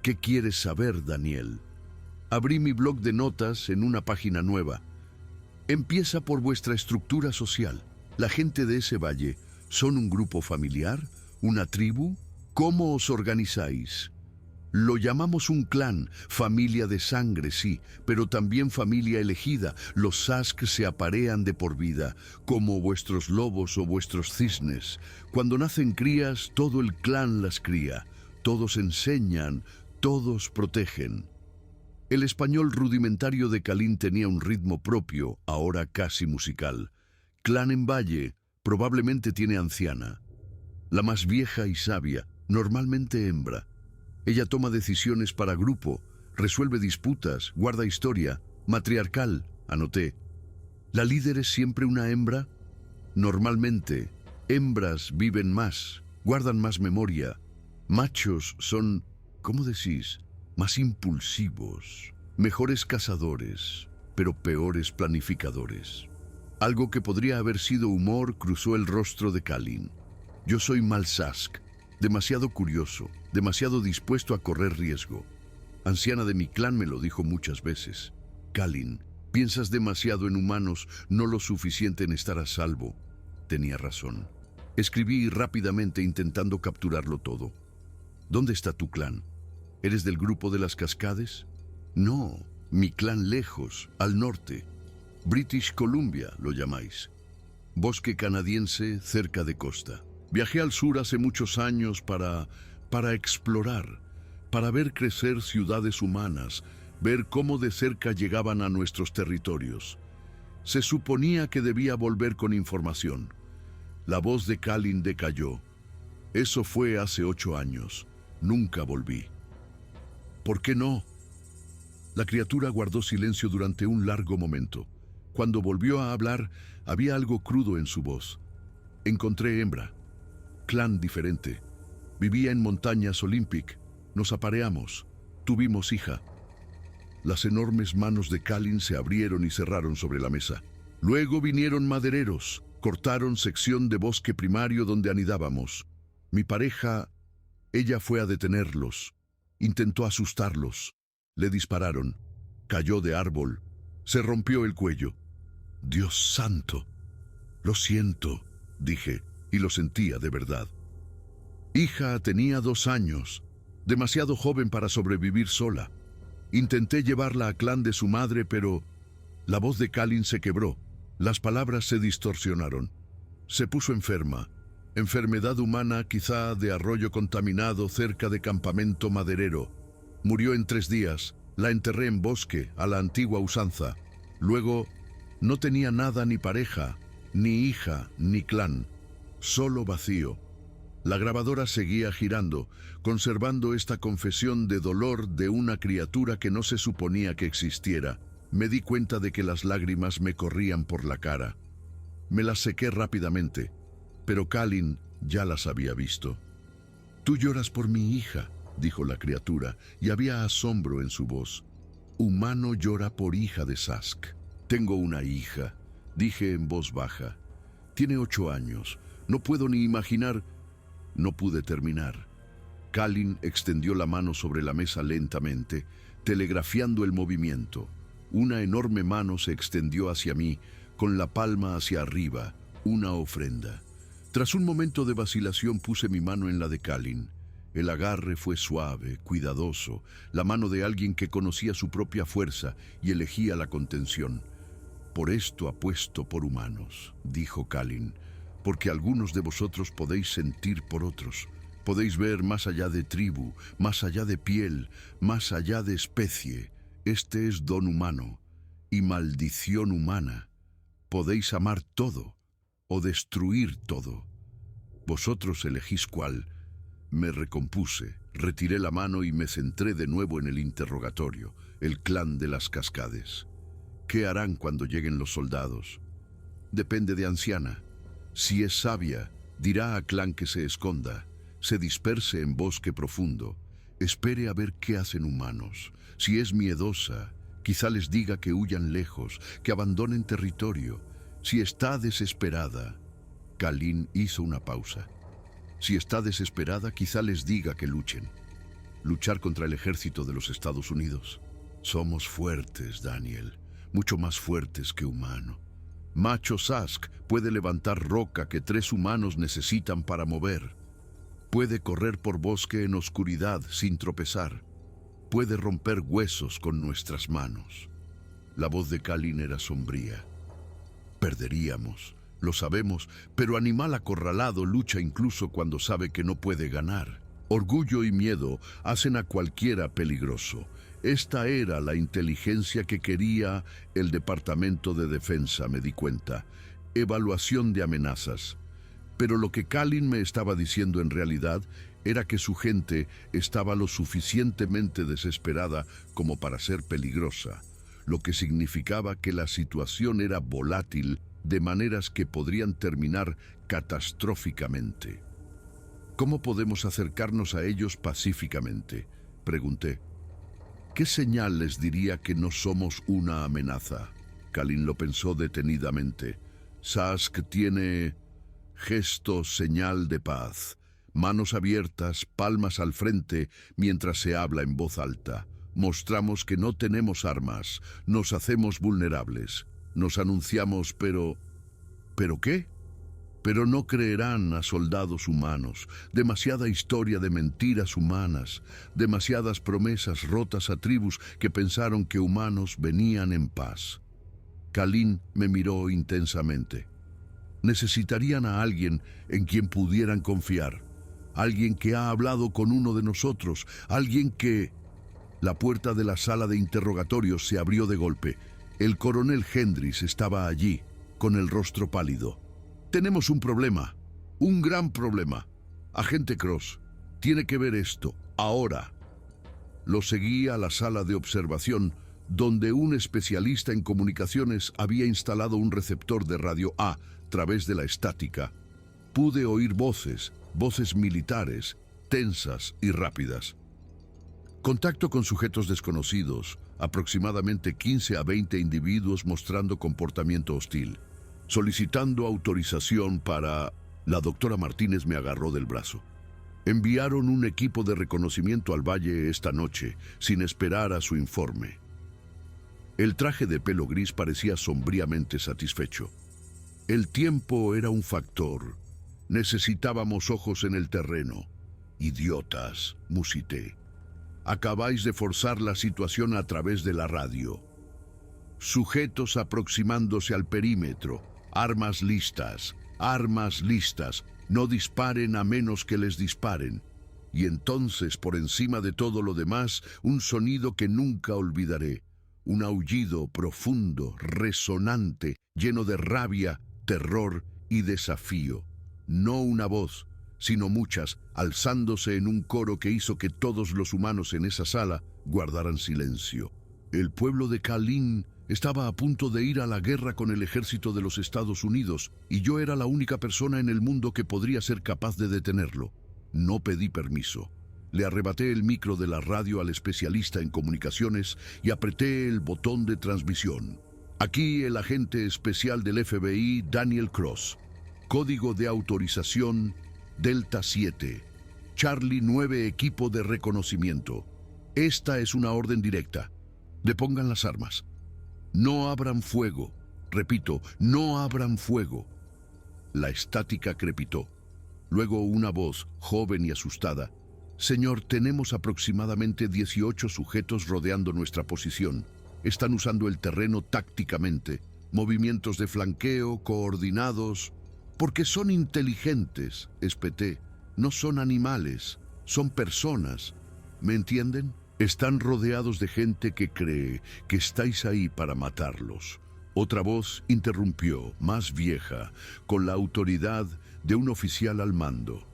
¿Qué quieres saber, Daniel? Abrí mi blog de notas en una página nueva. Empieza por vuestra estructura social. La gente de ese valle, ¿son un grupo familiar? ¿Una tribu? ¿Cómo os organizáis? Lo llamamos un clan, familia de sangre, sí, pero también familia elegida. Los Sask se aparean de por vida, como vuestros lobos o vuestros cisnes. Cuando nacen crías, todo el clan las cría. Todos enseñan, todos protegen. El español rudimentario de Kalin tenía un ritmo propio, ahora casi musical. Clan en valle, probablemente tiene anciana. La más vieja y sabia, normalmente hembra. Ella toma decisiones para grupo, resuelve disputas, guarda historia, matriarcal, anoté. ¿La líder es siempre una hembra? Normalmente, hembras viven más, guardan más memoria. Machos son, ¿cómo decís?, más impulsivos, mejores cazadores, pero peores planificadores. Algo que podría haber sido humor cruzó el rostro de Kalin. Yo soy Malsask, demasiado curioso, demasiado dispuesto a correr riesgo. Anciana de mi clan me lo dijo muchas veces. Kalin, piensas demasiado en humanos, no lo suficiente en estar a salvo. Tenía razón. Escribí rápidamente intentando capturarlo todo. ¿Dónde está tu clan? ¿Eres del grupo de las Cascades? No, mi clan lejos, al norte. British Columbia lo llamáis. Bosque canadiense cerca de costa. Viajé al sur hace muchos años para explorar, para ver crecer ciudades humanas, ver cómo de cerca llegaban a nuestros territorios. Se suponía que debía volver con información. La voz de Kalin decayó. Eso fue hace 8 años. Nunca volví. ¿Por qué no? La criatura guardó silencio durante un largo momento. Cuando volvió a hablar, había algo crudo en su voz. Encontré hembra. Clan diferente. Vivía en montañas Olympic. Nos apareamos. Tuvimos hija. Las enormes manos de Kalin se abrieron y cerraron sobre la mesa. Luego vinieron madereros. Cortaron sección de bosque primario donde anidábamos. Mi pareja, ella fue a detenerlos. Intentó asustarlos. Le dispararon. Cayó de árbol. Se rompió el cuello. Dios santo. Lo siento, dije. Y lo sentía de verdad. Hija tenía 2 años, demasiado joven para sobrevivir sola. Intenté llevarla a clan de su madre, pero la voz de Kalin se quebró. Las palabras se distorsionaron. Se puso enferma. Enfermedad humana, quizá de arroyo contaminado cerca de campamento maderero. Murió en 3 días. La enterré en bosque, a la antigua usanza. Luego, no tenía nada, ni pareja, ni hija, ni clan. Solo vacío. La grabadora seguía girando, conservando esta confesión de dolor de una criatura que no se suponía que existiera. Me di cuenta de que las lágrimas me corrían por la cara. Me las sequé rápidamente, pero Kalin ya las había visto. «Tú lloras por mi hija», dijo la criatura, y había asombro en su voz. «Humano llora por hija de Sask». «Tengo una hija», dije en voz baja. «Tiene 8 años. No puedo ni imaginar». No pude terminar. Kalin extendió la mano sobre la mesa lentamente, telegrafiando el movimiento. Una enorme mano se extendió hacia mí, con la palma hacia arriba, una ofrenda. Tras un momento de vacilación puse mi mano en la de Kalin. El agarre fue suave, cuidadoso, la mano de alguien que conocía su propia fuerza y elegía la contención. «Por esto apuesto por humanos», dijo Kalin, «porque algunos de vosotros podéis sentir por otros. Podéis ver más allá de tribu, más allá de piel, más allá de especie. Este es don humano y maldición humana. Podéis amar todo o destruir todo. Vosotros elegís cuál». Me recompuse, retiré la mano y me centré de nuevo en el interrogatorio, el clan de las Cascades. ¿Qué harán cuando lleguen los soldados? Depende de anciana. Si es sabia, dirá a clan que se esconda, se disperse en bosque profundo, espere a ver qué hacen humanos. Si es miedosa, Quizá les diga que huyan lejos, que abandonen territorio. Si está desesperada, Kalin hizo una pausa. Si está desesperada, quizá les diga que luchen. Luchar contra el ejército de los Estados Unidos. Somos fuertes, Daniel, mucho más fuertes que humano. Macho Sask puede levantar roca que 3 humanos necesitan para mover. Puede correr por bosque en oscuridad sin tropezar. Puede romper huesos con nuestras manos. La voz de Kalin era sombría. Perderíamos, lo sabemos, pero animal acorralado lucha incluso cuando sabe que no puede ganar. Orgullo y miedo hacen a cualquiera peligroso. Esta era la inteligencia que quería el Departamento de Defensa, me di cuenta. Evaluación de amenazas. Pero lo que Kalin me estaba diciendo en realidad era que su gente estaba lo suficientemente desesperada como para ser peligrosa, lo que significaba que la situación era volátil de maneras que podrían terminar catastróficamente. ¿Cómo podemos acercarnos a ellos pacíficamente?, pregunté. ¿Qué señal les diría que no somos una amenaza? Kalin lo pensó detenidamente. Sask tiene gesto, señal de paz, manos abiertas, palmas al frente mientras se habla en voz alta. Mostramos que no tenemos armas, nos hacemos vulnerables, nos anunciamos, ¿pero qué? Pero no creerán a soldados humanos, demasiada historia de mentiras humanas, demasiadas promesas rotas a tribus que pensaron que humanos venían en paz. Kalin me miró intensamente. Necesitarían a alguien en quien pudieran confiar, alguien que ha hablado con uno de nosotros, alguien que... La puerta de la sala de interrogatorios se abrió de golpe. El coronel Hendricks estaba allí, con el rostro pálido. Tenemos un problema, un gran problema. Agente Cross, tiene que ver esto, ahora. Lo seguí a la sala de observación, donde un especialista en comunicaciones había instalado un receptor de radio a través de la estática. Pude oír voces militares, tensas y rápidas. Contacto con sujetos desconocidos, aproximadamente 15 a 20 individuos mostrando comportamiento hostil. Solicitando autorización para... La doctora Martínez me agarró del brazo. Enviaron un equipo de reconocimiento al valle esta noche, sin esperar a su informe. El traje de pelo gris parecía sombríamente satisfecho. El tiempo era un factor. Necesitábamos ojos en el terreno. Idiotas, musité. Acabáis de forzar la situación a través de la radio. Sujetos aproximándose al perímetro. Armas listas, no disparen a menos que les disparen. Y entonces, por encima de todo lo demás, un sonido que nunca olvidaré. Un aullido profundo, resonante, lleno de rabia, terror y desafío. No una voz, sino muchas, alzándose en un coro que hizo que todos los humanos en esa sala guardaran silencio. El pueblo de Kalin estaba a punto de ir a la guerra con el ejército de los Estados Unidos y yo era la única persona en el mundo que podría ser capaz de detenerlo. No pedí permiso. Le arrebaté el micro de la radio al especialista en comunicaciones y apreté el botón de transmisión. Aquí el agente especial del FBI, Daniel Cross. Código de autorización Delta 7. Charlie 9, equipo de reconocimiento. Esta es una orden directa. Depongan las armas. No abran fuego. Repito, no abran fuego. La estática crepitó. Luego una voz, joven y asustada. Señor, tenemos aproximadamente 18 sujetos rodeando nuestra posición. Están usando el terreno tácticamente. Movimientos de flanqueo, coordinados. Porque son inteligentes, espeté. No son animales, son personas. ¿Me entienden? Están rodeados de gente que cree que estáis ahí para matarlos. Otra voz interrumpió, más vieja, con la autoridad de un oficial al mando.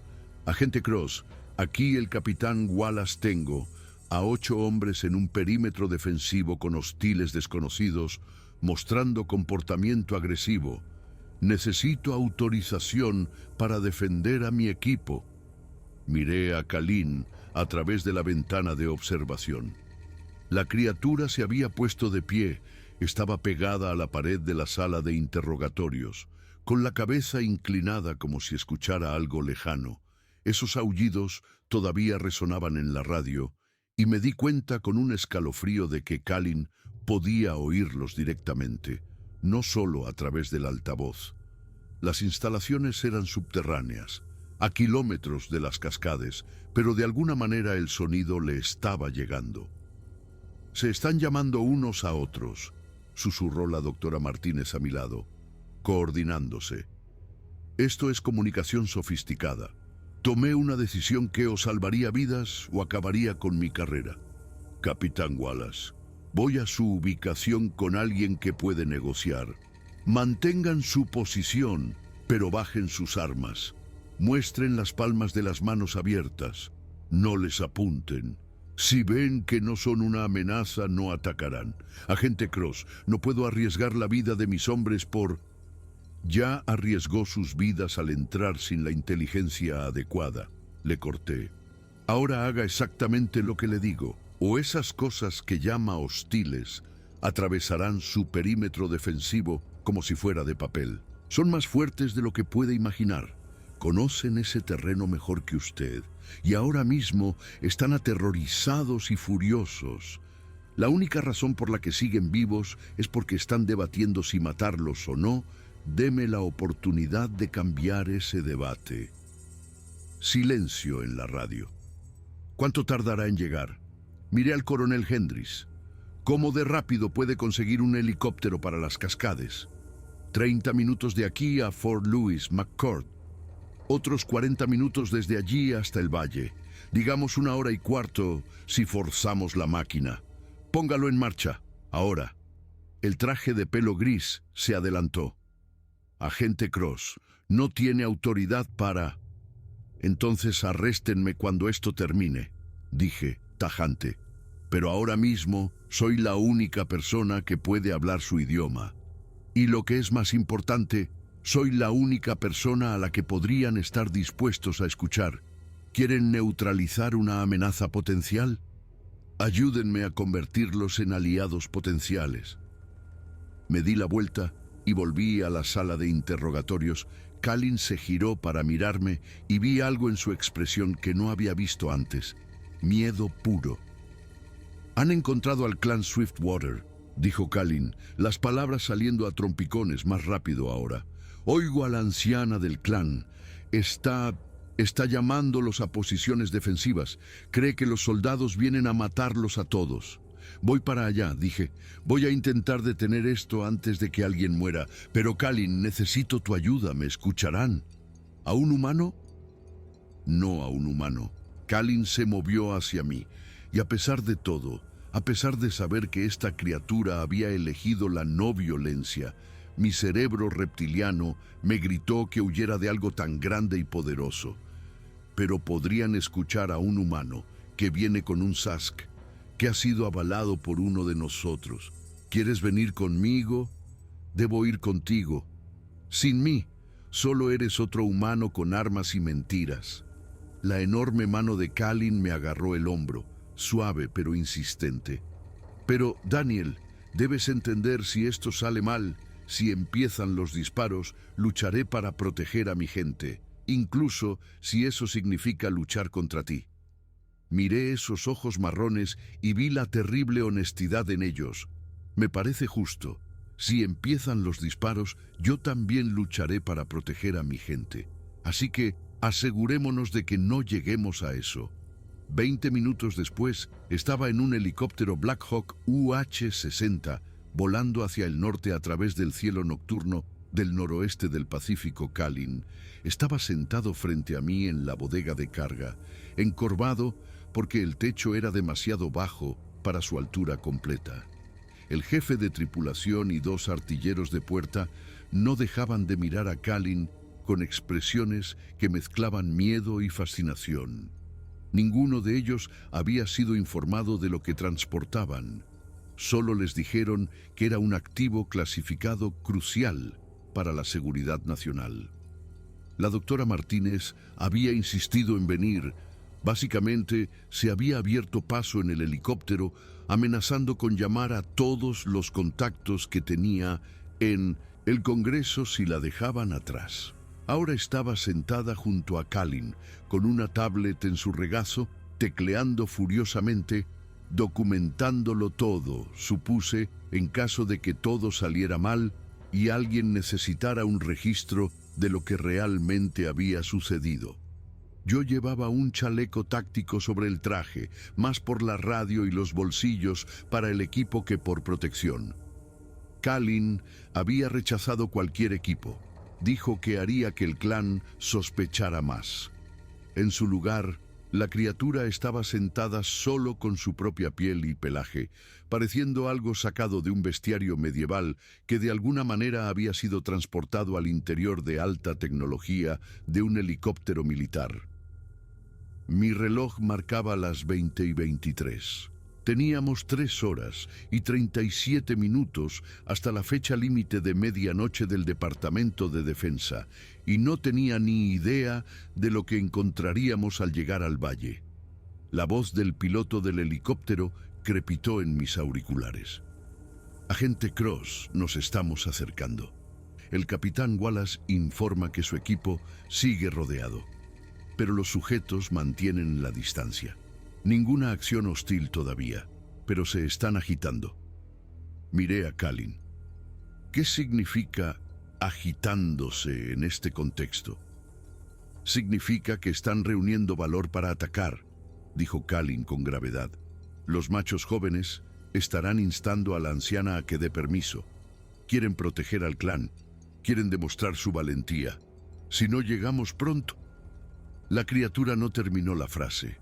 Agente Cross, aquí el capitán Wallace Tengo, a 8 hombres en un perímetro defensivo con hostiles desconocidos, mostrando comportamiento agresivo. Necesito autorización para defender a mi equipo. Miré a Kalin a través de la ventana de observación. La criatura se había puesto de pie, estaba pegada a la pared de la sala de interrogatorios, con la cabeza inclinada como si escuchara algo lejano. Esos aullidos todavía resonaban en la radio, y me di cuenta con un escalofrío de que Kalin podía oírlos directamente, no solo a través del altavoz. Las instalaciones eran subterráneas, a kilómetros de las cascades, pero de alguna manera el sonido le estaba llegando. «Se están llamando unos a otros», susurró la doctora Martínez a mi lado, coordinándose. «Esto es comunicación sofisticada. Tomé una decisión que o salvaría vidas o acabaría con mi carrera. Capitán Wallace, voy a su ubicación con alguien que puede negociar. Mantengan su posición, pero bajen sus armas. Muestren las palmas de las manos abiertas. No les apunten. Si ven que no son una amenaza, no atacarán. Agente Cross, no puedo arriesgar la vida de mis hombres por...» «Ya arriesgó sus vidas al entrar sin la inteligencia adecuada», le corté. «Ahora haga exactamente lo que le digo, o esas cosas que llama hostiles atravesarán su perímetro defensivo como si fuera de papel. Son más fuertes de lo que puede imaginar. Conocen ese terreno mejor que usted, y ahora mismo están aterrorizados y furiosos. La única razón por la que siguen vivos es porque están debatiendo si matarlos o no. Deme la oportunidad de cambiar ese debate». Silencio en la radio. «¿Cuánto tardará en llegar?» Miré al coronel Hendricks. «¿Cómo de rápido puede conseguir un helicóptero para las cascades?» 30 minutos de aquí a Fort Lewis, McCord. Otros 40 minutos desde allí hasta el valle. Digamos 1 hora y cuarto si forzamos la máquina. Póngalo en marcha, ahora». El traje de pelo gris se adelantó. «Agente Cross, no tiene autoridad para...» «Entonces arréstenme cuando esto termine», dije, tajante. «Pero ahora mismo soy la única persona que puede hablar su idioma. Y lo que es más importante, soy la única persona a la que podrían estar dispuestos a escuchar. ¿Quieren neutralizar una amenaza potencial? Ayúdenme a convertirlos en aliados potenciales». Me di la vuelta y volví a la sala de interrogatorios. Kalin se giró para mirarme y vi algo en su expresión que no había visto antes. Miedo puro. «Han encontrado al clan Swiftwater», dijo Kalin, las palabras saliendo a trompicones más rápido ahora. «Oigo a la anciana del clan. Está llamándolos a posiciones defensivas. Cree que los soldados vienen a matarlos a todos». «Voy para allá», dije. «Voy a intentar detener esto antes de que alguien muera. Pero Kalin, necesito tu ayuda. ¿Me escucharán?» «¿A un humano?» «No a un humano». Kalin se movió hacia mí, y a pesar de todo, a pesar de saber que esta criatura había elegido la no violencia, mi cerebro reptiliano me gritó que huyera de algo tan grande y poderoso. Pero podrían escuchar a un humano que viene con un Sask, que ha sido avalado por uno de nosotros. ¿Quieres venir conmigo? Debo ir contigo. Sin mí, solo eres otro humano con armas y mentiras. La enorme mano de Kalin me agarró el hombro, suave pero insistente. «Pero, Daniel, debes entender, si esto sale mal, si empiezan los disparos, lucharé para proteger a mi gente, incluso si eso significa luchar contra ti». Miré esos ojos marrones y vi la terrible honestidad en ellos. «Me parece justo. Si empiezan los disparos, yo también lucharé para proteger a mi gente. Así que asegurémonos de que no lleguemos a eso». 20 minutos después, estaba en un helicóptero Black Hawk UH-60, volando hacia el norte a través del cielo nocturno del noroeste del Pacífico. Kalin estaba sentado frente a mí en la bodega de carga, encorvado porque el techo era demasiado bajo para su altura completa. El jefe de tripulación y 2 artilleros de puerta no dejaban de mirar a Kalin con expresiones que mezclaban miedo y fascinación. Ninguno de ellos había sido informado de lo que transportaban. Solo les dijeron que era un activo clasificado crucial para la seguridad nacional. La doctora Martínez había insistido en venir. Básicamente, se había abierto paso en el helicóptero amenazando con llamar a todos los contactos que tenía en el Congreso si la dejaban atrás. Ahora estaba sentada junto a Kalin, con una tablet en su regazo, tecleando furiosamente, documentándolo todo, supuse, en caso de que todo saliera mal y alguien necesitara un registro de lo que realmente había sucedido. Yo llevaba un chaleco táctico sobre el traje, más por la radio y los bolsillos para el equipo que por protección. Kalin había rechazado cualquier equipo. Dijo que haría que el clan sospechara más. En su lugar, la criatura estaba sentada solo con su propia piel y pelaje, pareciendo algo sacado de un bestiario medieval que de alguna manera había sido transportado al interior de alta tecnología de un helicóptero militar. Mi reloj marcaba las 20:23. Teníamos 3 horas y 37 minutos hasta la fecha límite de medianoche del Departamento de Defensa, y no tenía ni idea de lo que encontraríamos al llegar al valle. La voz del piloto del helicóptero crepitó en mis auriculares. Agente Cross, nos estamos acercando. El capitán Wallace informa que su equipo sigue rodeado, pero los sujetos mantienen la distancia. Ninguna acción hostil todavía, pero se están agitando. Miré a Kalin. ¿Qué significa agitándose en este contexto? Significa que están reuniendo valor para atacar, dijo Kalin con gravedad. Los machos jóvenes estarán instando a la anciana a que dé permiso. Quieren proteger al clan, quieren demostrar su valentía. Si no llegamos pronto... La criatura no terminó la frase.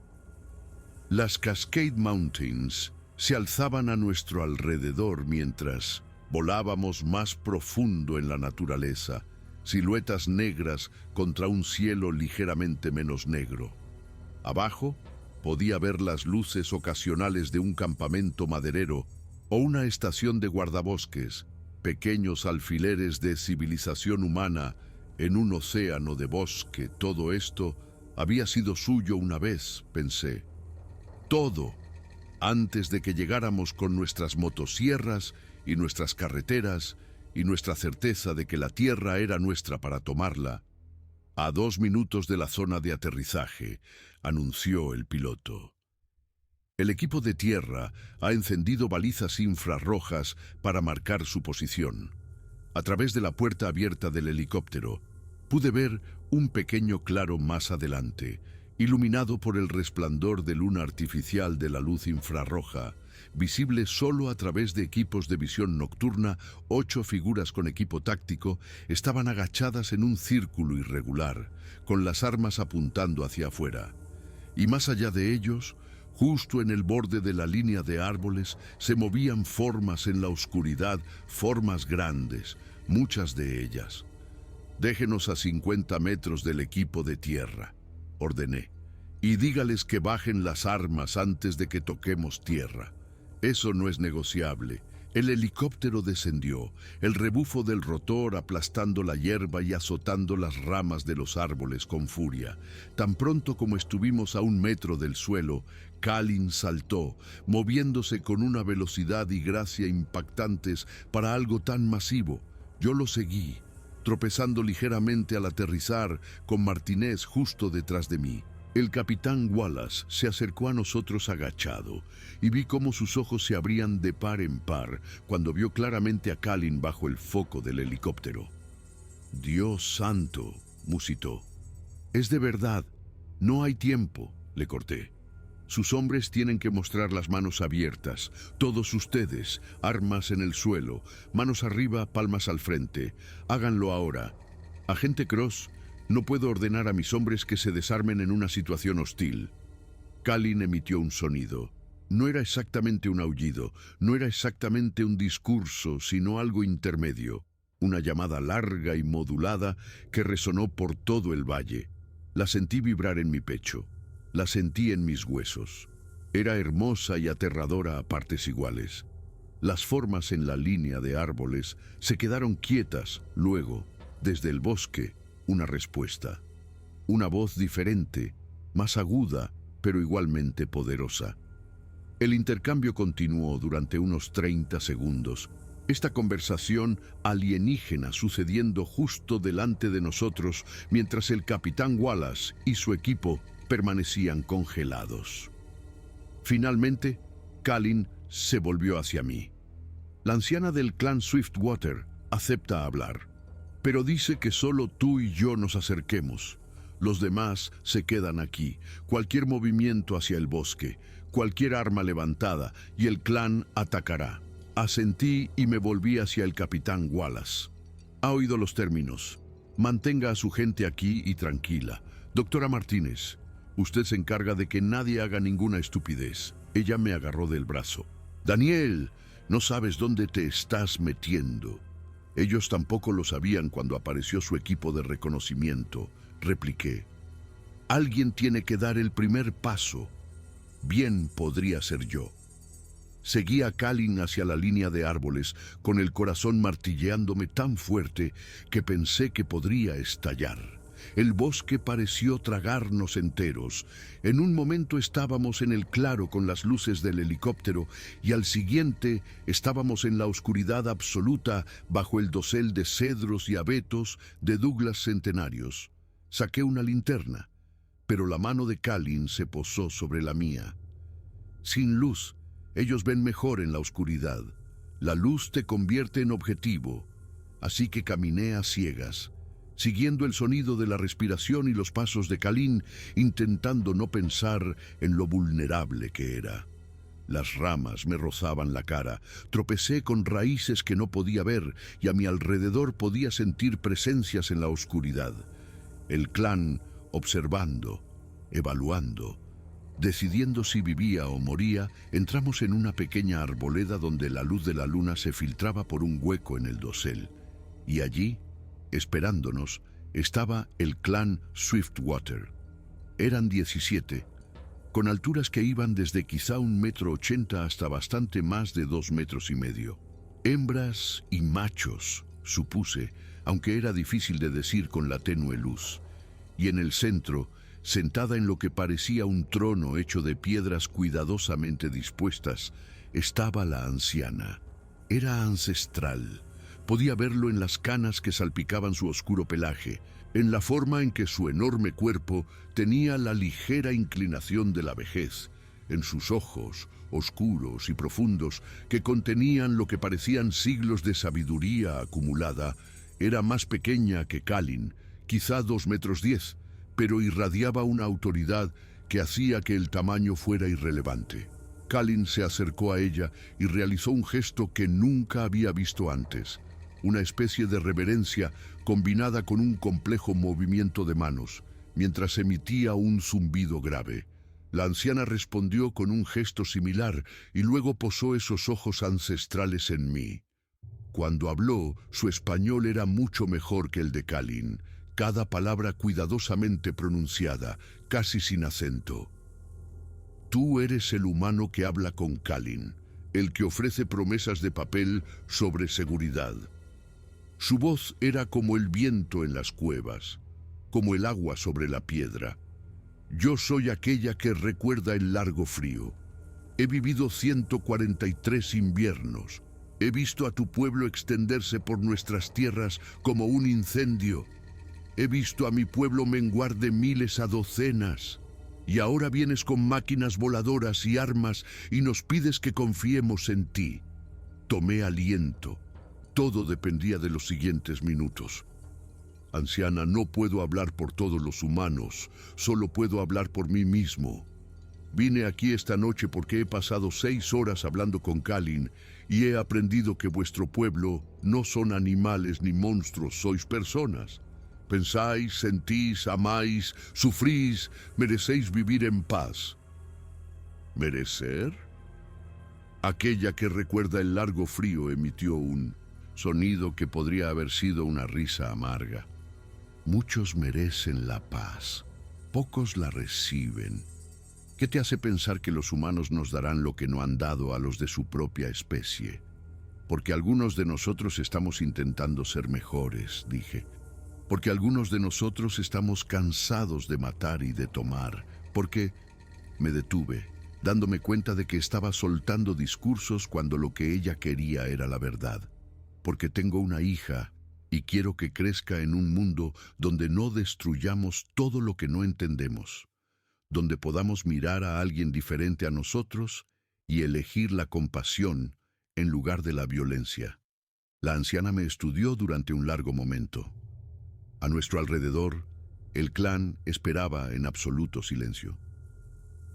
Las Cascade Mountains se alzaban a nuestro alrededor mientras volábamos más profundo en la naturaleza, siluetas negras contra un cielo ligeramente menos negro. Abajo podía ver las luces ocasionales de un campamento maderero o una estación de guardabosques, pequeños alfileres de civilización humana en un océano de bosque. Todo esto había sido suyo una vez, pensé. Todo, antes de que llegáramos con nuestras motosierras y nuestras carreteras y nuestra certeza de que la tierra era nuestra para tomarla. A 2 minutos de la zona de aterrizaje, anunció el piloto. El equipo de tierra ha encendido balizas infrarrojas para marcar su posición. A través de la puerta abierta del helicóptero, pude ver un pequeño claro más adelante, iluminado por el resplandor de luna artificial de la luz infrarroja, visible solo a través de equipos de visión nocturna. 8 figuras con equipo táctico estaban agachadas en un círculo irregular, con las armas apuntando hacia afuera. Y más allá de ellos, justo en el borde de la línea de árboles, se movían formas en la oscuridad, formas grandes, muchas de ellas. Déjenos a 50 metros del equipo de tierra, ordené, y dígales que bajen las armas antes de que toquemos tierra. Eso no es negociable. El helicóptero descendió, el rebufo del rotor aplastando la hierba y azotando las ramas de los árboles con furia. Tan pronto como estuvimos a 1 metro del suelo, Kalin saltó, moviéndose con una velocidad y gracia impactantes para algo tan masivo. Yo lo seguí, tropezando ligeramente al aterrizar, con Martínez justo detrás de mí. El capitán Wallace se acercó a nosotros agachado, y vi cómo sus ojos se abrían de par en par cuando vio claramente a Kalin bajo el foco del helicóptero. «Dios santo», musitó. «Es de verdad. No hay tiempo», le corté. «Sus hombres tienen que mostrar las manos abiertas. Todos ustedes, armas en el suelo, manos arriba, palmas al frente. Háganlo ahora. Agente Cross, no puedo ordenar a mis hombres que se desarmen en una situación hostil». Kalin emitió un sonido. No era exactamente un aullido, no era exactamente un discurso, sino algo intermedio. Una llamada larga y modulada que resonó por todo el valle. La sentí vibrar en mi pecho. La sentí en mis huesos. Era hermosa y aterradora a partes iguales. Las formas en la línea de árboles se quedaron quietas. Luego, desde el bosque, una respuesta. Una voz diferente, más aguda, pero igualmente poderosa. El intercambio continuó durante unos 30 segundos. Esta conversación alienígena sucediendo justo delante de nosotros mientras el capitán Wallace y su equipo permanecían congelados. Finalmente, Kalin se volvió hacia mí. La anciana del clan Swiftwater acepta hablar, pero dice que solo tú y yo nos acerquemos. Los demás se quedan aquí. Cualquier movimiento hacia el bosque, cualquier arma levantada, y el clan atacará. Asentí y me volví hacia el capitán Wallace. Ha oído los términos. Mantenga a su gente aquí y tranquila. Doctora Martínez, usted se encarga de que nadie haga ninguna estupidez. Ella me agarró del brazo. Daniel, no sabes dónde te estás metiendo. Ellos tampoco lo sabían cuando apareció su equipo de reconocimiento, repliqué. Alguien tiene que dar el primer paso. Bien podría ser yo. Seguí a Kalin hacia la línea de árboles, con el corazón martilleándome tan fuerte que pensé que podría estallar. El bosque pareció tragarnos enteros. En un momento estábamos en el claro con las luces del helicóptero y al siguiente estábamos en la oscuridad absoluta bajo el dosel de cedros y abetos de Douglas centenarios. Saqué una linterna, pero la mano de Kalin se posó sobre la mía. Sin luz, ellos ven mejor en la oscuridad. La luz te convierte en objetivo, así que caminé a ciegas, siguiendo el sonido de la respiración y los pasos de Kalin, intentando no pensar en lo vulnerable que era. Las ramas me rozaban la cara, tropecé con raíces que no podía ver y a mi alrededor podía sentir presencias en la oscuridad. El clan observando, evaluando, decidiendo si vivía o moría. Entramos en una pequeña arboleda donde la luz de la luna se filtraba por un hueco en el dosel, y allí, esperándonos, estaba el clan Swiftwater. Eran 17, con alturas que iban desde quizá 1,80 m hasta bastante más de 2,5 m. Hembras y machos, supuse, aunque era difícil de decir con la tenue luz. Y en el centro, sentada en lo que parecía un trono hecho de piedras cuidadosamente dispuestas, estaba la anciana. Era ancestral. Podía verlo en las canas que salpicaban su oscuro pelaje, en la forma en que su enorme cuerpo tenía la ligera inclinación de la vejez, en sus ojos, oscuros y profundos, que contenían lo que parecían siglos de sabiduría acumulada. Era más pequeña que Kalin, quizá 2,10 metros, pero irradiaba una autoridad que hacía que el tamaño fuera irrelevante. Kalin se acercó a ella y realizó un gesto que nunca había visto antes, una especie de reverencia combinada con un complejo movimiento de manos, mientras emitía un zumbido grave. La anciana respondió con un gesto similar y luego posó esos ojos ancestrales en mí. Cuando habló, su español era mucho mejor que el de Kalin, cada palabra cuidadosamente pronunciada, casi sin acento. Tú eres el humano que habla con Kalin, el que ofrece promesas de papel sobre seguridad. Su voz era como el viento en las cuevas, como el agua sobre la piedra. Yo soy aquella que recuerda el largo frío. He vivido 143 inviernos. He visto a tu pueblo extenderse por nuestras tierras como un incendio. He visto a mi pueblo menguar de miles a docenas. Y ahora vienes con máquinas voladoras y armas y nos pides que confiemos en ti. Tomé aliento. Todo dependía de los siguientes minutos. Anciana, no puedo hablar por todos los humanos, solo puedo hablar por mí mismo. Vine aquí esta noche porque he pasado 6 horas hablando con Kalin y he aprendido que vuestro pueblo no son animales ni monstruos, sois personas. Pensáis, sentís, amáis, sufrís, merecéis vivir en paz. ¿Merecer? Aquella que recuerda el largo frío emitió un sonido que podría haber sido una risa amarga. Muchos merecen la paz, pocos la reciben. ¿Qué te hace pensar que los humanos nos darán lo que no han dado a los de su propia especie? Porque algunos de nosotros estamos intentando ser mejores, dije. Porque algunos de nosotros estamos cansados de matar y de tomar. Porque me detuve. dándome cuenta de que estaba soltando discursos cuando lo que ella quería era la verdad. Porque tengo una hija y quiero que crezca en un mundo donde no destruyamos todo lo que no entendemos, donde podamos mirar a alguien diferente a nosotros y elegir la compasión en lugar de la violencia. La anciana me estudió durante un largo momento. A nuestro alrededor, el clan esperaba en absoluto silencio.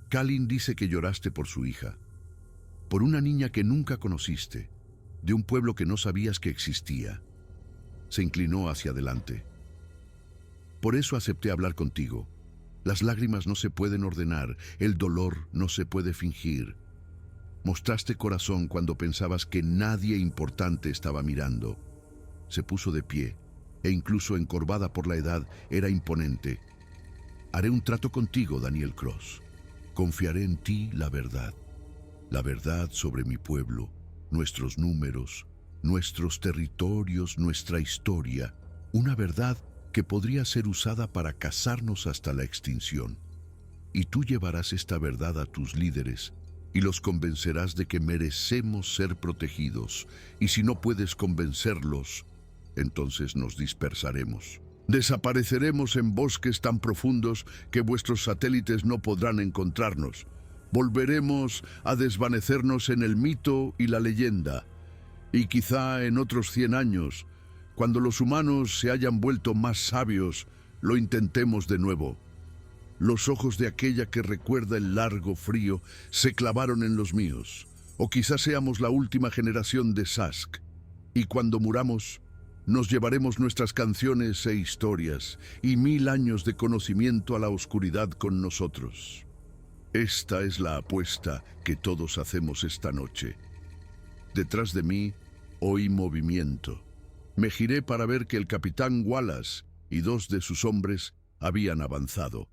Kalin dice que lloraste por su hija, por una niña que nunca conociste, de un pueblo que no sabías que existía. Se inclinó hacia adelante. Por eso acepté hablar contigo. Las lágrimas no se pueden ordenar, el dolor no se puede fingir. Mostraste corazón cuando pensabas que nadie importante estaba mirando. Se puso de pie, e incluso encorvada por la edad, era imponente. Haré un trato contigo, Daniel Cross. Confiaré en ti la verdad sobre mi pueblo, nuestros números, nuestros territorios, nuestra historia, una verdad que podría ser usada para cazarnos hasta la extinción. Y tú llevarás esta verdad a tus líderes y los convencerás de que merecemos ser protegidos, y si no puedes convencerlos, entonces nos dispersaremos. Desapareceremos en bosques tan profundos que vuestros satélites no podrán encontrarnos. Volveremos a desvanecernos en el mito y la leyenda. Y quizá en otros 100 años, cuando los humanos se hayan vuelto más sabios, lo intentemos de nuevo. Los ojos de aquella que recuerda el largo frío se clavaron en los míos. O quizá seamos la última generación de Sask. Y cuando muramos, nos llevaremos nuestras canciones e historias y 1000 años de conocimiento a la oscuridad con nosotros. Esta es la apuesta que todos hacemos esta noche. Detrás de mí oí movimiento. Me giré para ver que el capitán Wallace y 2 de sus hombres habían avanzado.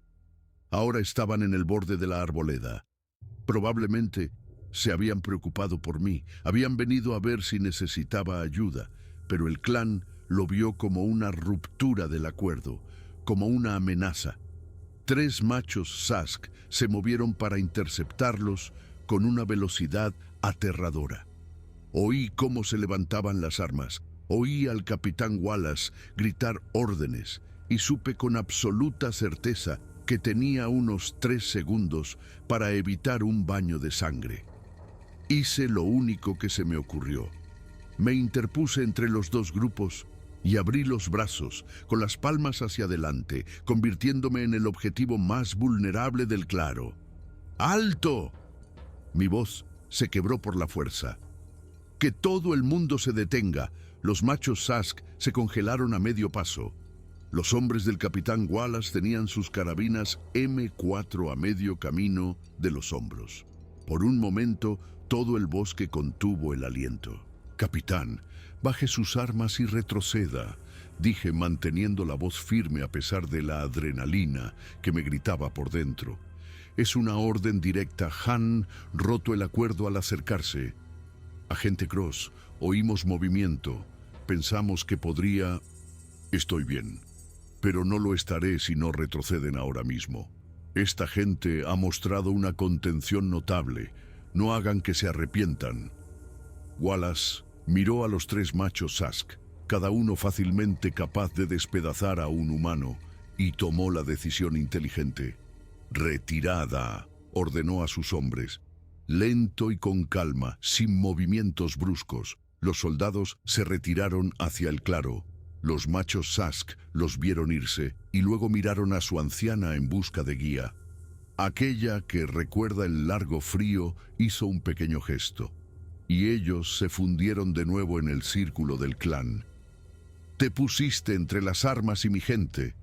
Ahora estaban en el borde de la arboleda. Probablemente se habían preocupado por mí, habían venido a ver si necesitaba ayuda, pero el clan lo vio como una ruptura del acuerdo, como una amenaza. 3 machos Sask se movieron para interceptarlos con una velocidad aterradora. Oí cómo se levantaban las armas, oí al capitán Wallace gritar órdenes y supe con absoluta certeza que tenía unos 3 segundos para evitar un baño de sangre. Hice lo único que se me ocurrió. Me interpuse entre los 2 grupos y abrí los brazos, con las palmas hacia adelante, convirtiéndome en el objetivo más vulnerable del claro. ¡Alto! Mi voz se quebró por la fuerza. ¡Que todo el mundo se detenga! Los machos Sask se congelaron a medio paso. Los hombres del capitán Wallace tenían sus carabinas M4 a medio camino de los hombros. Por un momento, todo el bosque contuvo el aliento. «Capitán, baje sus armas y retroceda», dije manteniendo la voz firme a pesar de la adrenalina que me gritaba por dentro. «Es una orden directa. Han roto el acuerdo al acercarse». «Agente Cross, oímos movimiento. Pensamos que podría...» «Estoy bien, pero no lo estaré si no retroceden ahora mismo. Esta gente ha mostrado una contención notable. No hagan que se arrepientan». Wallace miró a los 3 machos Sask, cada uno fácilmente capaz de despedazar a un humano, y tomó la decisión inteligente. «Retirada», ordenó a sus hombres. Lento y con calma, sin movimientos bruscos, los soldados se retiraron hacia el claro. Los machos Sask los vieron irse y luego miraron a su anciana en busca de guía. Aquella que recuerda el largo frío hizo un pequeño gesto, y ellos se fundieron de nuevo en el círculo del clan. «Te pusiste entre las armas y mi gente»,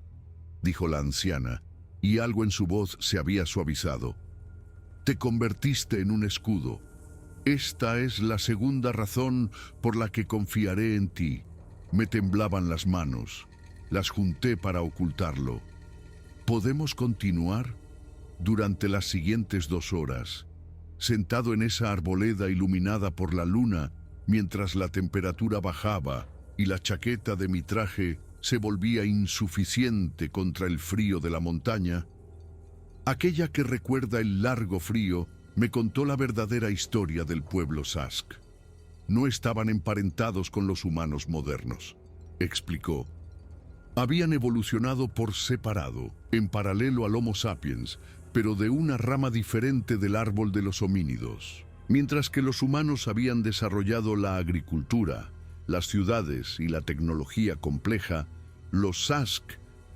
dijo la anciana, y algo en su voz se había suavizado. «Te convertiste en un escudo. Esta es la segunda razón por la que confiaré en ti». Me temblaban las manos. Las junté para ocultarlo. «¿Podemos continuar?» Durante las siguientes 2 horas, sentado en esa arboleda iluminada por la luna, mientras la temperatura bajaba y la chaqueta de mi traje se volvía insuficiente contra el frío de la montaña, aquella que recuerda el largo frío Me contó la verdadera historia del pueblo Sask. No estaban emparentados con los humanos modernos, explicó. Habían evolucionado por separado, en paralelo al Homo sapiens, pero de una rama diferente del árbol de los homínidos. Mientras que los humanos habían desarrollado la agricultura, las ciudades y la tecnología compleja, los Sask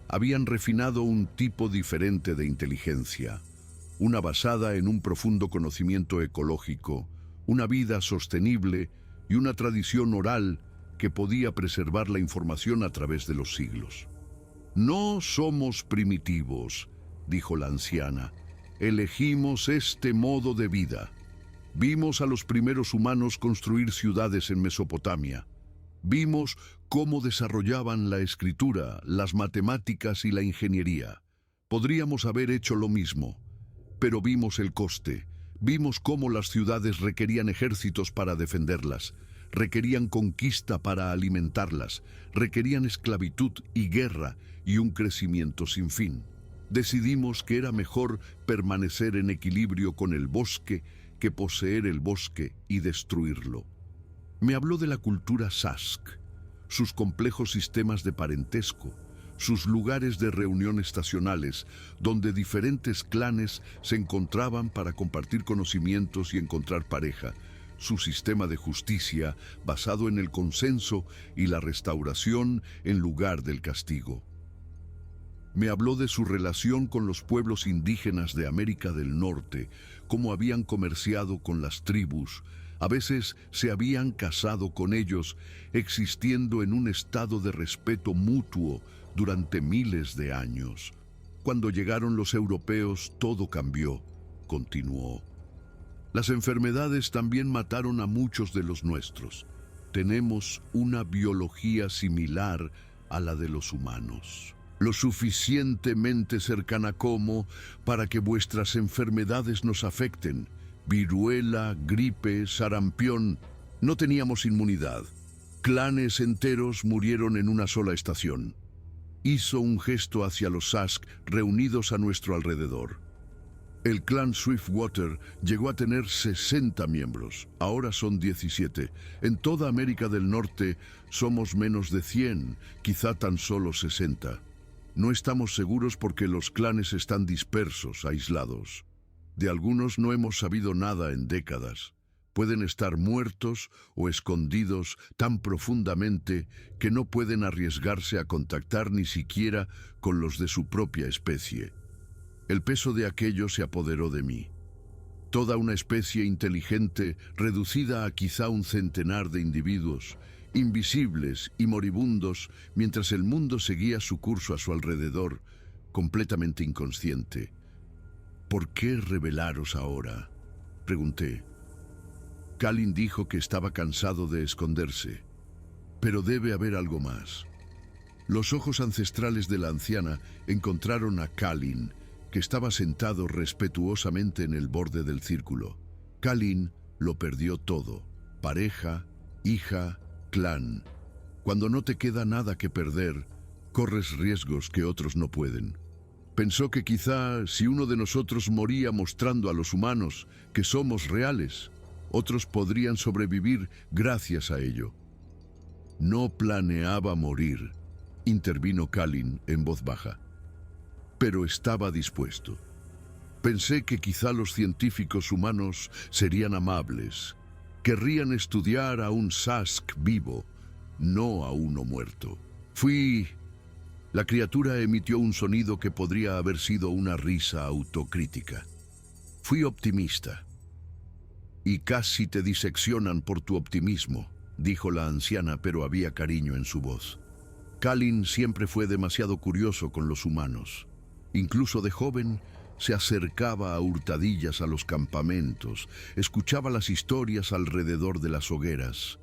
habían refinado un tipo diferente de inteligencia, una basada en un profundo conocimiento ecológico, una vida sostenible y una tradición oral que podía preservar la información a través de los siglos. No somos primitivos, dijo la anciana. Elegimos este modo de vida. Vimos a los primeros humanos construir ciudades en Mesopotamia. Vimos cómo desarrollaban la escritura, las matemáticas y la ingeniería. Podríamos haber hecho lo mismo, pero vimos el coste. Vimos cómo las ciudades requerían ejércitos para defenderlas, requerían conquista para alimentarlas, requerían esclavitud y guerra y un crecimiento sin fin. Decidimos que era mejor permanecer en equilibrio con el bosque que poseer el bosque y destruirlo. Me habló de la cultura Sask, sus complejos sistemas de parentesco, sus lugares de reunión estacionales, donde diferentes clanes se encontraban para compartir conocimientos y encontrar pareja, su sistema de justicia basado en el consenso y la restauración en lugar del castigo. Me habló de su relación con los pueblos indígenas de América del Norte, cómo habían comerciado con las tribus, a veces se habían casado con ellos, existiendo en un estado de respeto mutuo durante miles de años. Cuando llegaron los europeos, todo cambió, continuó. Las enfermedades también mataron a muchos de los nuestros. Tenemos una biología similar a la de los humanos, lo suficientemente cercana como para que vuestras enfermedades nos afecten. Viruela, gripe, sarampión. No teníamos inmunidad. Clanes enteros murieron en una sola estación. Hizo un gesto hacia los Sask reunidos a nuestro alrededor. El clan Swiftwater llegó a tener 60 miembros, ahora son 17. En toda América del Norte somos menos de 100, quizá tan solo 60. No estamos seguros porque los clanes están dispersos, aislados. De algunos no hemos sabido nada en décadas. Pueden estar muertos o escondidos tan profundamente que no pueden arriesgarse a contactar ni siquiera con los de su propia especie. El peso de aquello se apoderó de mí. Toda una especie inteligente reducida a quizá un centenar de individuos, invisibles y moribundos, mientras el mundo seguía su curso a su alrededor, completamente inconsciente. ¿Por qué rebelaros ahora?, pregunté. Kalin dijo que estaba cansado de esconderse. Pero debe haber algo más. Los ojos ancestrales de la anciana encontraron a Kalin, que estaba sentado respetuosamente en el borde del círculo. Kalin lo perdió todo: pareja, hija, clan. Cuando no te queda nada que perder, corres riesgos que otros no pueden. Pensó que quizá si uno de nosotros moría mostrando a los humanos que somos reales, otros podrían sobrevivir gracias a ello. No planeaba morir, intervino Kalin en voz baja, pero estaba dispuesto. Pensé que quizá los científicos humanos serían amables, querrían estudiar a un Sask vivo, no a uno muerto. La criatura emitió un sonido que podría haber sido una risa autocrítica. Fui optimista. Y casi te diseccionan por tu optimismo, dijo la anciana, pero había cariño en su voz. Kalin siempre fue demasiado curioso con los humanos. Incluso de joven, se acercaba a hurtadillas a los campamentos, escuchaba las historias alrededor de las hogueras.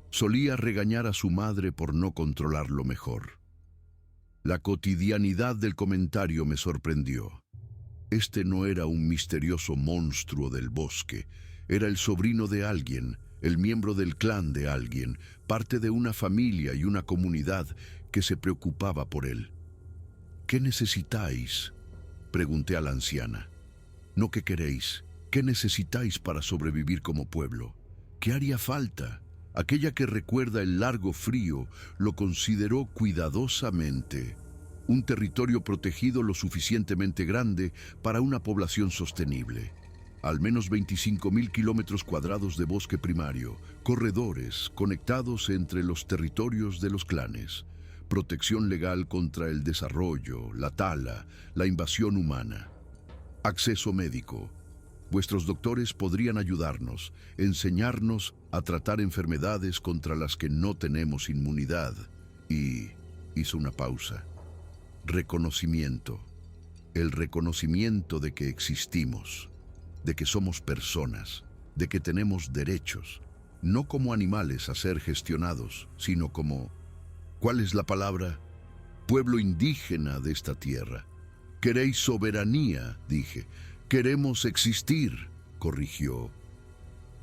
Solía regañar a su madre por no controlarlo mejor. La cotidianidad del comentario me sorprendió. Este no era un misterioso monstruo del bosque, era el sobrino de alguien, el miembro del clan de alguien, parte de una familia y una comunidad que se preocupaba por él. ¿Qué necesitáis?, pregunté a la anciana. No qué queréis, ¿Qué necesitáis para sobrevivir como pueblo? ¿Qué haría falta? Aquella que recuerda el largo frío lo consideró cuidadosamente. Un territorio protegido lo suficientemente grande para una población sostenible. Al menos 25.000 kilómetros cuadrados de bosque primario, corredores conectados entre los territorios de los clanes, protección legal contra el desarrollo, la tala, la invasión humana. Acceso médico. Vuestros doctores podrían ayudarnos, enseñarnos a tratar enfermedades contra las que no tenemos inmunidad. Y hizo una pausa. Reconocimiento. El reconocimiento de que existimos, de que somos personas, de que tenemos derechos, no como animales a ser gestionados, sino como, ¿cuál es la palabra? Pueblo indígena de esta tierra. Queréis soberanía, dije. Queremos existir, corrigió.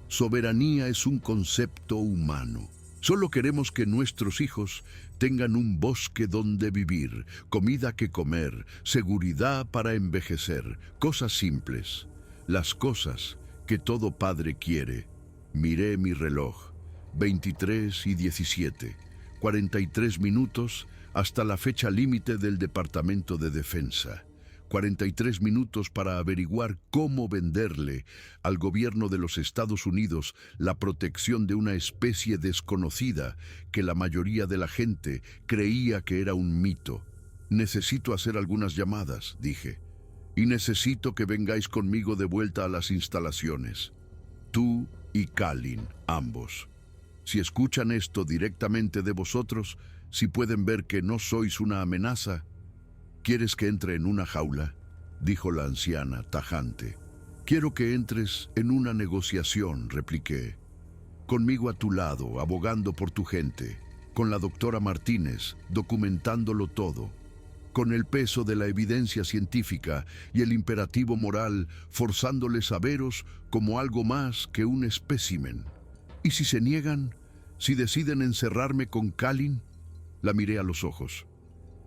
Soberanía es un concepto humano. Solo queremos que nuestros hijos tengan un bosque donde vivir, comida que comer, seguridad para envejecer, cosas simples, las cosas que todo padre quiere. Miré mi reloj, 23:17, 43 minutos hasta la fecha límite del Departamento de Defensa. 43 minutos para averiguar cómo venderle al gobierno de los Estados Unidos la protección de una especie desconocida que la mayoría de la gente creía que era un mito. Necesito hacer algunas llamadas, dije, y necesito que vengáis conmigo de vuelta a las instalaciones. Tú y Kalin, ambos. Si escuchan esto directamente de vosotros, si pueden ver que no sois una amenaza. ¿Quieres que entre en una jaula?, dijo la anciana, tajante. Quiero que entres en una negociación, repliqué. Conmigo a tu lado, abogando por tu gente, con la doctora Martínez, documentándolo todo, con el peso de la evidencia científica y el imperativo moral, forzándoles a veros como algo más que un espécimen. ¿Y si se niegan? ¿Si deciden encerrarme con Kalin? La miré a los ojos.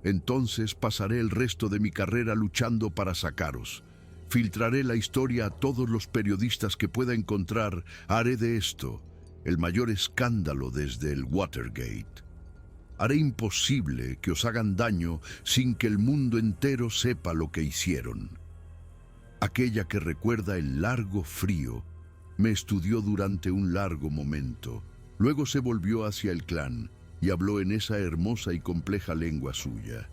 Entonces pasaré el resto de mi carrera luchando para sacaros. Filtraré la historia a todos los periodistas que pueda encontrar. Haré de esto el mayor escándalo desde el Watergate. Haré imposible que os hagan daño sin que el mundo entero sepa lo que hicieron. Aquella que recuerda el largo frío me estudió durante un largo momento. Luego se volvió hacia el clan y habló en esa hermosa y compleja lengua suya,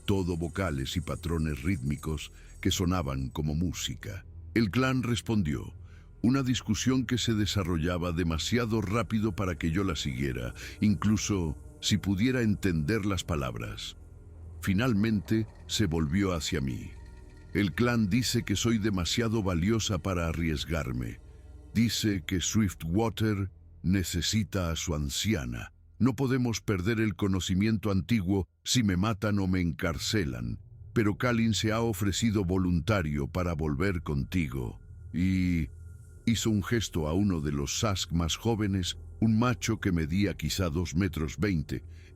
todo vocales y patrones rítmicos que sonaban como música. El clan respondió, una discusión que se desarrollaba demasiado rápido para que yo la siguiera, incluso si pudiera entender las palabras. Finalmente se volvió hacia mí. El clan dice que soy demasiado valiosa para arriesgarme. Dice que Swiftwater necesita a su anciana. No podemos perder el conocimiento antiguo si me matan o me encarcelan, pero Kalin se ha ofrecido voluntario para volver contigo. Y hizo un gesto a uno de los Sask más jóvenes, un macho que medía quizá 2,20 metros.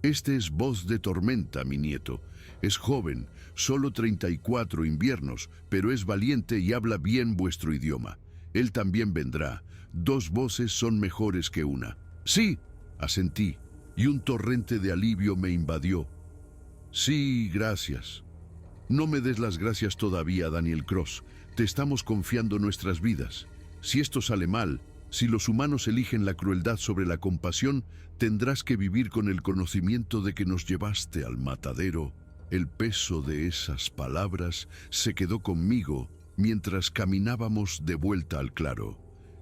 Este es Voz de Tormenta, mi nieto. Es joven, solo 34 inviernos, pero es valiente y habla bien vuestro idioma. Él también vendrá. 2 voces son mejores que una. Sí, asentí. Y un torrente de alivio me invadió. Sí, gracias. No me des las gracias todavía, Daniel Cross. Te estamos confiando nuestras vidas. Si esto sale mal, si los humanos eligen la crueldad sobre la compasión, tendrás que vivir con el conocimiento de que nos llevaste al matadero. El peso de esas palabras se quedó conmigo mientras caminábamos de vuelta al claro.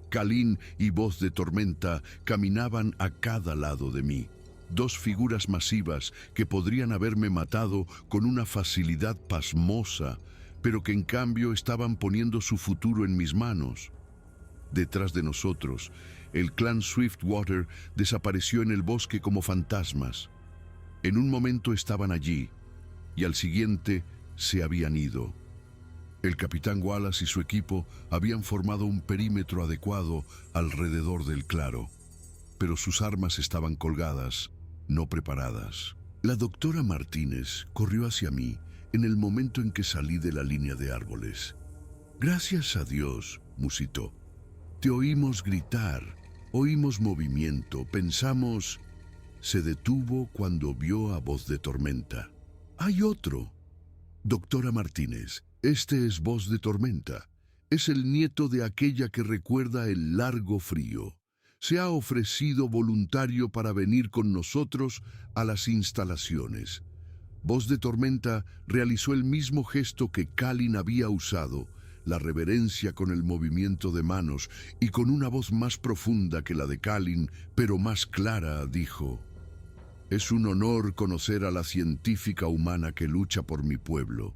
Kalin y Voz de Tormenta caminaban a cada lado de mí. 2 figuras masivas que podrían haberme matado con una facilidad pasmosa, pero que en cambio estaban poniendo su futuro en mis manos. Detrás de nosotros, el clan Swiftwater desapareció en el bosque como fantasmas. En un momento estaban allí, y al siguiente se habían ido. El capitán Wallace y su equipo habían formado un perímetro adecuado alrededor del claro, pero sus armas estaban colgadas, no preparadas. La doctora Martínez corrió hacia mí en el momento en que salí de la línea de árboles. Gracias a Dios, musitó. Te oímos gritar, oímos movimiento, pensamos... Se detuvo cuando vio a Voz de Tormenta. Hay otro. Doctora Martínez, este es Voz de Tormenta. Es el nieto de aquella que recuerda el largo frío. Se ha ofrecido voluntario para venir con nosotros a las instalaciones. Voz de Tormenta realizó el mismo gesto que Kalin había usado, la reverencia con el movimiento de manos, y con una voz más profunda que la de Kalin, pero más clara, dijo: «Es un honor conocer a la científica humana que lucha por mi pueblo.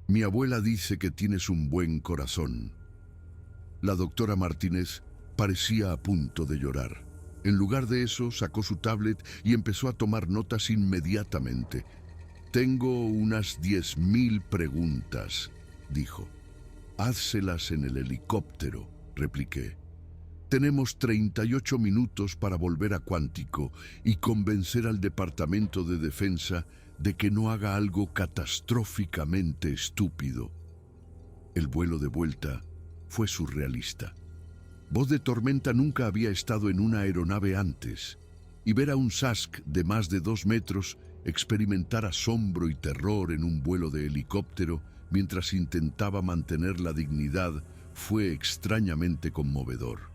Mi abuela dice que tienes un buen corazón». La doctora Martínez parecía a punto de llorar. En lugar de eso, sacó su tablet y empezó a tomar notas inmediatamente. «Tengo unas 10.000 preguntas», dijo. «Házselas en el helicóptero», repliqué. «Tenemos 38 minutos para volver a Cuántico y convencer al Departamento de Defensa de que no haga algo catastróficamente estúpido». El vuelo de vuelta fue surrealista. Voz de Tormenta nunca había estado en una aeronave antes, y ver a un Sask de más de 2 metros experimentar asombro y terror en un vuelo de helicóptero mientras intentaba mantener la dignidad fue extrañamente conmovedor.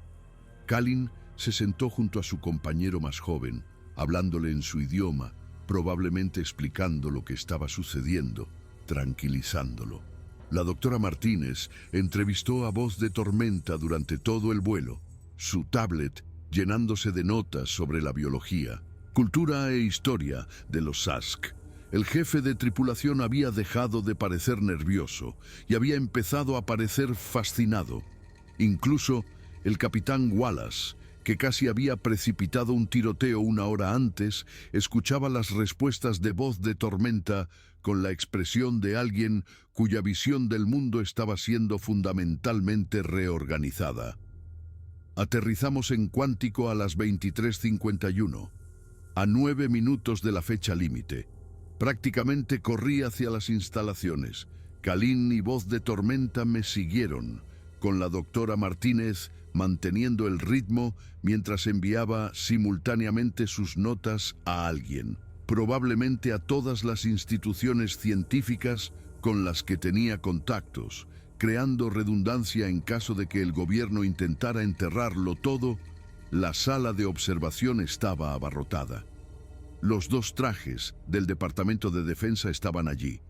Kalin se sentó junto a su compañero más joven, hablándole en su idioma, probablemente explicando lo que estaba sucediendo, tranquilizándolo. La doctora Martínez entrevistó a Voz de Tormenta durante todo el vuelo, su tablet llenándose de notas sobre la biología, cultura e historia de los Sask. El jefe de tripulación había dejado de parecer nervioso y había empezado a parecer fascinado. Incluso el capitán Wallace, que casi había precipitado un tiroteo una hora antes, escuchaba las respuestas de Voz de Tormenta con la expresión de alguien cuya visión del mundo estaba siendo fundamentalmente reorganizada. Aterrizamos en Cuántico a las 23:51, a 9 minutos de la fecha límite. Prácticamente corrí hacia las instalaciones. Kalin y Voz de Tormenta me siguieron, con la doctora Martínez manteniendo el ritmo mientras enviaba simultáneamente sus notas a alguien, probablemente a todas las instituciones científicas con las que tenía contactos, creando redundancia en caso de que el gobierno intentara enterrarlo todo. La sala de observación estaba abarrotada. Los 2 trajes del Departamento de Defensa estaban allí,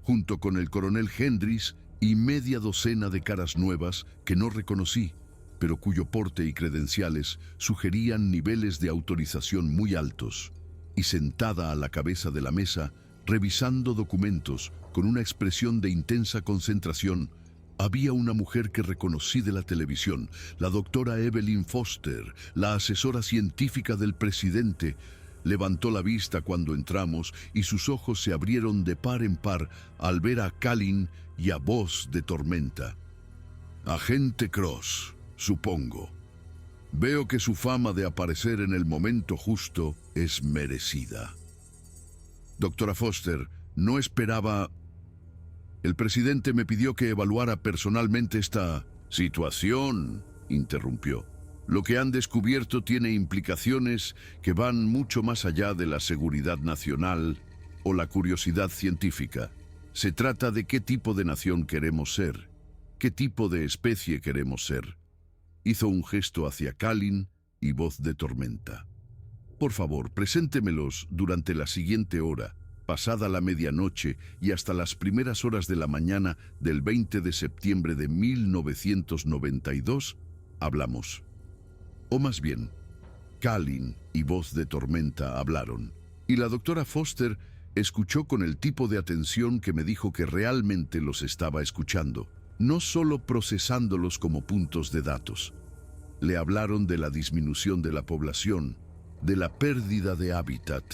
junto con el coronel Hendricks y media docena de caras nuevas que no reconocí, pero cuyo porte y credenciales sugerían niveles de autorización muy altos. Y sentada a la cabeza de la mesa, revisando documentos con una expresión de intensa concentración, había una mujer que reconocí de la televisión, la doctora Evelyn Foster, la asesora científica del presidente. Levantó la vista cuando entramos y sus ojos se abrieron de par en par al ver a Kalin y a Voz de Tormenta. «Agente Cross, supongo. Veo que su fama de aparecer en el momento justo es merecida». «Doctora Foster, no esperaba... El presidente me pidió que evaluara personalmente esta situación», interrumpió. «Lo que han descubierto tiene implicaciones que van mucho más allá de la seguridad nacional o la curiosidad científica. Se trata de qué tipo de nación queremos ser, qué tipo de especie queremos ser». Hizo un gesto hacia Kalin y Voz de Tormenta. «Por favor, preséntemelos durante la siguiente hora, pasada la medianoche y hasta las primeras horas de la mañana del 20 de septiembre de 1992, hablamos». O más bien, Kalin y Voz de Tormenta hablaron, y la doctora Foster escuchó con el tipo de atención que me dijo que realmente los estaba escuchando, no solo procesándolos como puntos de datos. Le hablaron de la disminución de la población, de la pérdida de hábitat,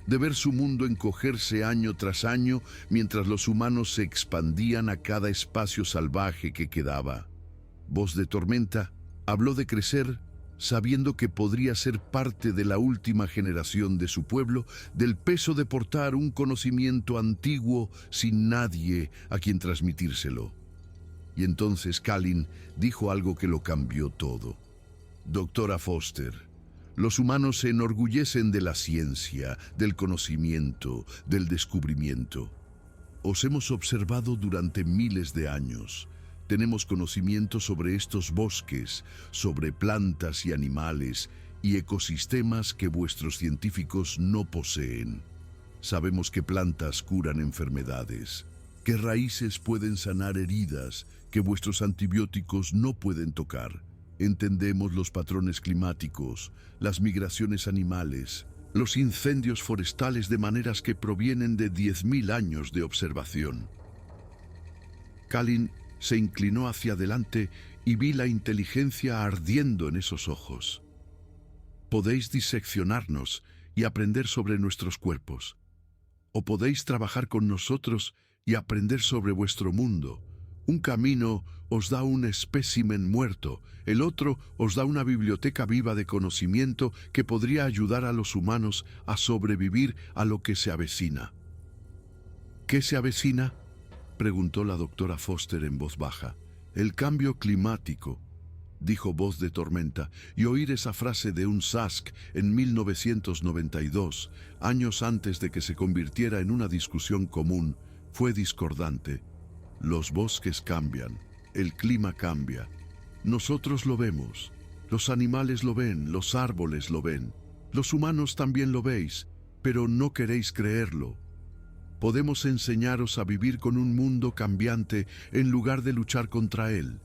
de ver su mundo encogerse año tras año mientras los humanos se expandían a cada espacio salvaje que quedaba. Voz de Tormenta habló de crecer sabiendo que podría ser parte de la última generación de su pueblo, del peso de portar un conocimiento antiguo sin nadie a quien transmitírselo. Y entonces Calin dijo algo que lo cambió todo. Doctora Foster, los humanos se enorgullecen de la ciencia, del conocimiento, del descubrimiento. Os hemos observado durante miles de años. Tenemos conocimiento sobre estos bosques, sobre plantas y animales y ecosistemas que vuestros científicos no poseen. Sabemos que plantas curan enfermedades, que raíces pueden sanar heridas que vuestros antibióticos no pueden tocar. Entendemos los patrones climáticos, las migraciones animales, los incendios forestales de maneras que provienen de 10.000 años de observación. Calin se inclinó hacia adelante y vi la inteligencia ardiendo en esos ojos. Podéis diseccionarnos y aprender sobre nuestros cuerpos, o podéis trabajar con nosotros y aprender sobre vuestro mundo. Un camino os da un espécimen muerto, el otro os da una biblioteca viva de conocimiento que podría ayudar a los humanos a sobrevivir a lo que se avecina. ¿Qué se avecina?, preguntó la doctora Foster en voz baja. El cambio climático, dijo Voz de Tormenta, y oír esa frase de un Sask en 1992, años antes de que se convirtiera en una discusión común, fue discordante. Los bosques cambian, el clima cambia. Nosotros lo vemos, los animales lo ven, los árboles lo ven, los humanos también lo veis, pero no queréis creerlo. Podemos enseñaros a vivir con un mundo cambiante en lugar de luchar contra él,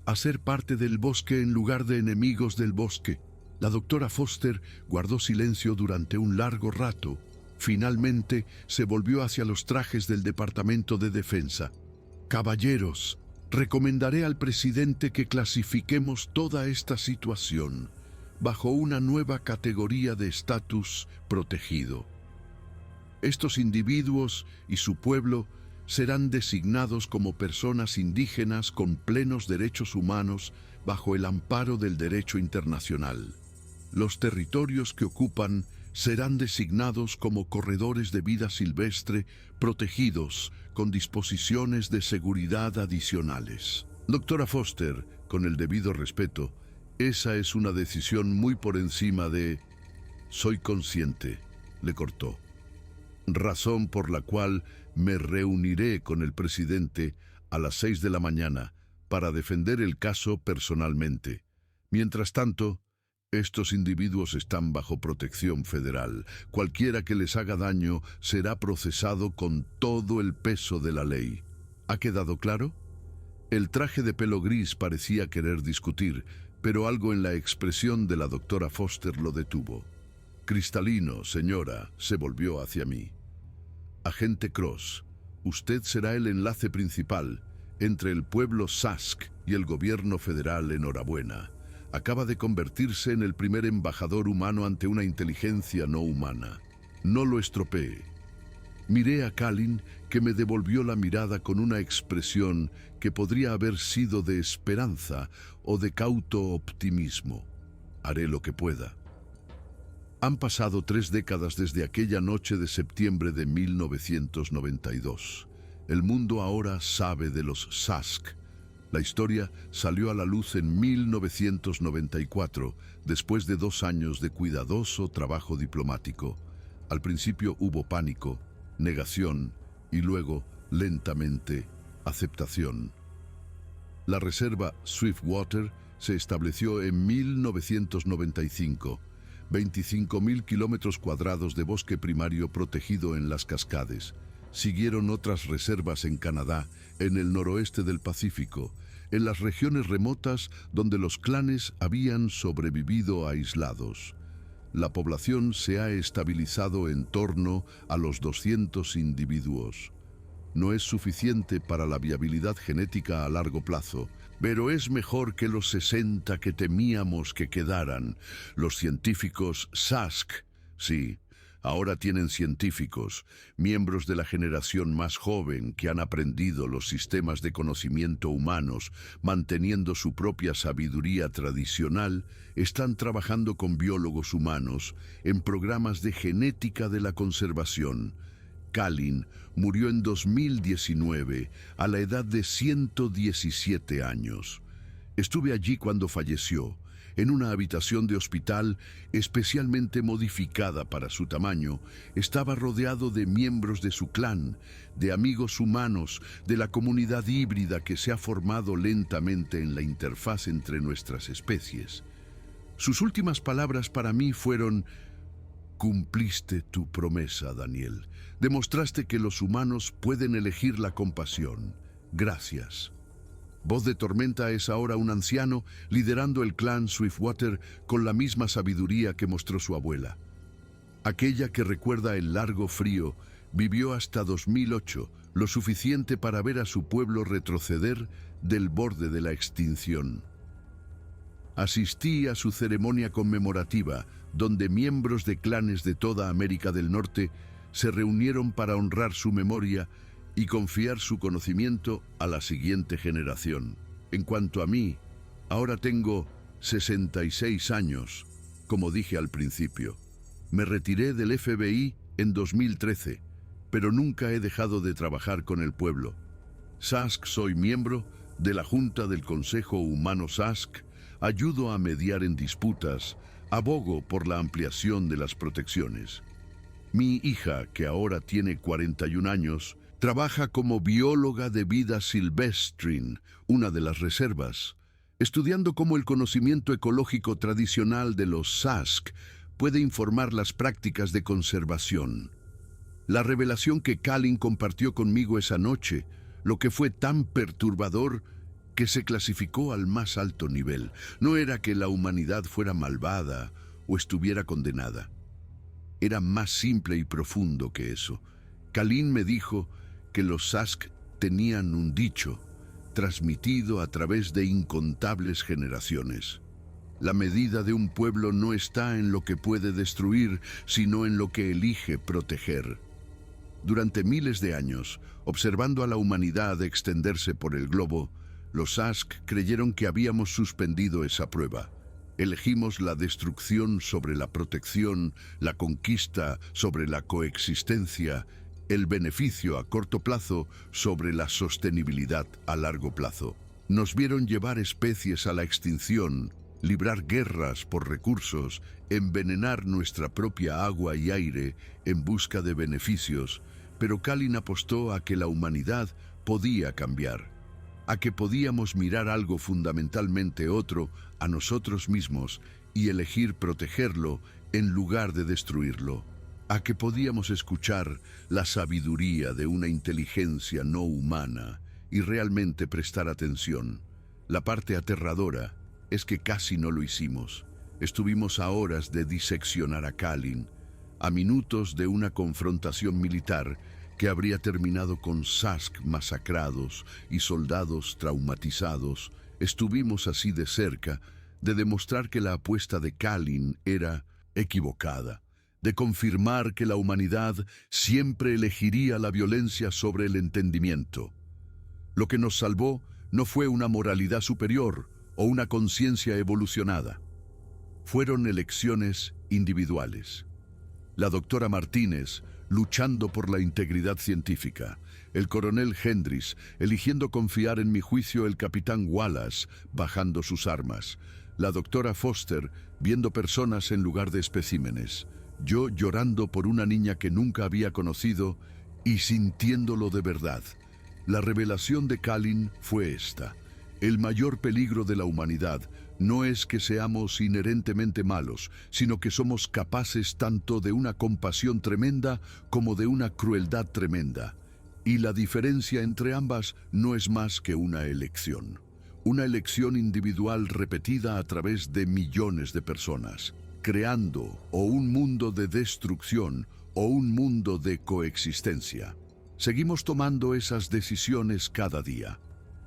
a ser parte del bosque en lugar de enemigos del bosque. La doctora Foster guardó silencio durante un largo rato. Finalmente se volvió hacia los trajes del Departamento de Defensa. Caballeros, recomendaré al presidente que clasifiquemos toda esta situación bajo una nueva categoría de estatus protegido. Estos individuos y su pueblo serán designados como personas indígenas con plenos derechos humanos bajo el amparo del derecho internacional. Los territorios que ocupan serán designados como corredores de vida silvestre protegidos con disposiciones de seguridad adicionales. Doctora Foster, con el debido respeto, esa es una decisión muy por encima de... Soy consciente, le cortó. Razón por la cual me reuniré con el presidente a las 6 de la mañana para defender el caso personalmente. Mientras tanto, estos individuos están bajo protección federal. Cualquiera que les haga daño será procesado con todo el peso de la ley. ¿Ha quedado claro? El traje de pelo gris parecía querer discutir, pero algo en la expresión de la doctora Foster lo detuvo. Cristalino, señora, se volvió hacia mí. Agente Cross, usted será el enlace principal entre el pueblo Sask y el gobierno federal. Enhorabuena. Acaba de convertirse en el primer embajador humano ante una inteligencia no humana. No lo estropee. Miré a Calin, que me devolvió la mirada con una expresión que podría haber sido de esperanza o de cauto optimismo. Haré lo que pueda. Han pasado 3 décadas desde aquella noche de septiembre de 1992. El mundo ahora sabe de los Sask. La historia salió a la luz en 1994, después de 2 años de cuidadoso trabajo diplomático. Al principio hubo pánico, negación y luego, lentamente, aceptación. La reserva Swiftwater se estableció en 1995. 25.000 kilómetros cuadrados de bosque primario protegido en las Cascades. Siguieron otras reservas en Canadá, en el noroeste del Pacífico, en las regiones remotas donde los clanes habían sobrevivido aislados. La población se ha estabilizado en torno a los 200 individuos. No es suficiente para la viabilidad genética a largo plazo, pero es mejor que los 60 que temíamos que quedaran. Los científicos Sask, sí, ahora tienen científicos, miembros de la generación más joven que han aprendido los sistemas de conocimiento humanos, manteniendo su propia sabiduría tradicional, están trabajando con biólogos humanos en programas de genética de la conservación. Kalin murió en 2019 a la edad de 117 años. Estuve allí cuando falleció, en una habitación de hospital especialmente modificada para su tamaño. Estaba rodeado de miembros de su clan, de amigos humanos, de la comunidad híbrida que se ha formado lentamente en la interfaz entre nuestras especies. Sus últimas palabras para mí fueron: cumpliste tu promesa, Daniel. Demostraste que los humanos pueden elegir la compasión. Gracias. Voz de Tormenta es ahora un anciano liderando el clan Swiftwater con la misma sabiduría que mostró su abuela. Aquella que recuerda el largo frío, vivió hasta 2008, lo suficiente para ver a su pueblo retroceder del borde de la extinción. Asistí a su ceremonia conmemorativa, donde miembros de clanes de toda América del Norte se reunieron para honrar su memoria y confiar su conocimiento a la siguiente generación. En cuanto a mí, ahora tengo 66 años, como dije al principio. Me retiré del FBI en 2013, pero nunca he dejado de trabajar con el pueblo. SASC, soy miembro de la Junta del Consejo Humano SASC, ayudo a mediar en disputas, abogo por la ampliación de las protecciones. Mi hija, que ahora tiene 41 años, trabaja como bióloga de vida silvestre, una de las reservas, estudiando cómo el conocimiento ecológico tradicional de los SASC puede informar las prácticas de conservación. La revelación que Kalin compartió conmigo esa noche, lo que fue tan perturbador que se clasificó al más alto nivel, no era que la humanidad fuera malvada o estuviera condenada. Era más simple y profundo que eso. Kalin me dijo que los SASC tenían un dicho, transmitido a través de incontables generaciones. La medida de un pueblo no está en lo que puede destruir, sino en lo que elige proteger. Durante miles de años, observando a la humanidad extenderse por el globo, los SASC creyeron que habíamos suspendido esa prueba. Elegimos la destrucción sobre la protección, la conquista sobre la coexistencia, el beneficio a corto plazo sobre la sostenibilidad a largo plazo. Nos vieron llevar especies a la extinción, librar guerras por recursos, envenenar nuestra propia agua y aire en busca de beneficios, pero Kalin apostó a que la humanidad podía cambiar, a que podíamos mirar algo fundamentalmente otro, a nosotros mismos, y elegir protegerlo en lugar de destruirlo, a que podíamos escuchar la sabiduría de una inteligencia no humana y realmente prestar atención. La parte aterradora es que casi no lo hicimos. Estuvimos a horas de diseccionar a Kalin, a minutos de una confrontación militar que habría terminado con SASC masacrados y soldados traumatizados. Estuvimos así de cerca de demostrar que la apuesta de Kalin era equivocada, de confirmar que la humanidad siempre elegiría la violencia sobre el entendimiento. Lo que nos salvó no fue una moralidad superior o una conciencia evolucionada. Fueron elecciones individuales. La doctora Martínez, luchando por la integridad científica; el coronel Hendricks, eligiendo confiar en mi juicio; el capitán Wallace, bajando sus armas; la doctora Foster, viendo personas en lugar de especímenes; yo llorando por una niña que nunca había conocido y sintiéndolo de verdad. La revelación de Kalin fue esta: el mayor peligro de la humanidad no es que seamos inherentemente malos, sino que somos capaces tanto de una compasión tremenda como de una crueldad tremenda. Y la diferencia entre ambas no es más que una elección individual repetida a través de millones de personas, creando o un mundo de destrucción o un mundo de coexistencia. Seguimos tomando esas decisiones cada día.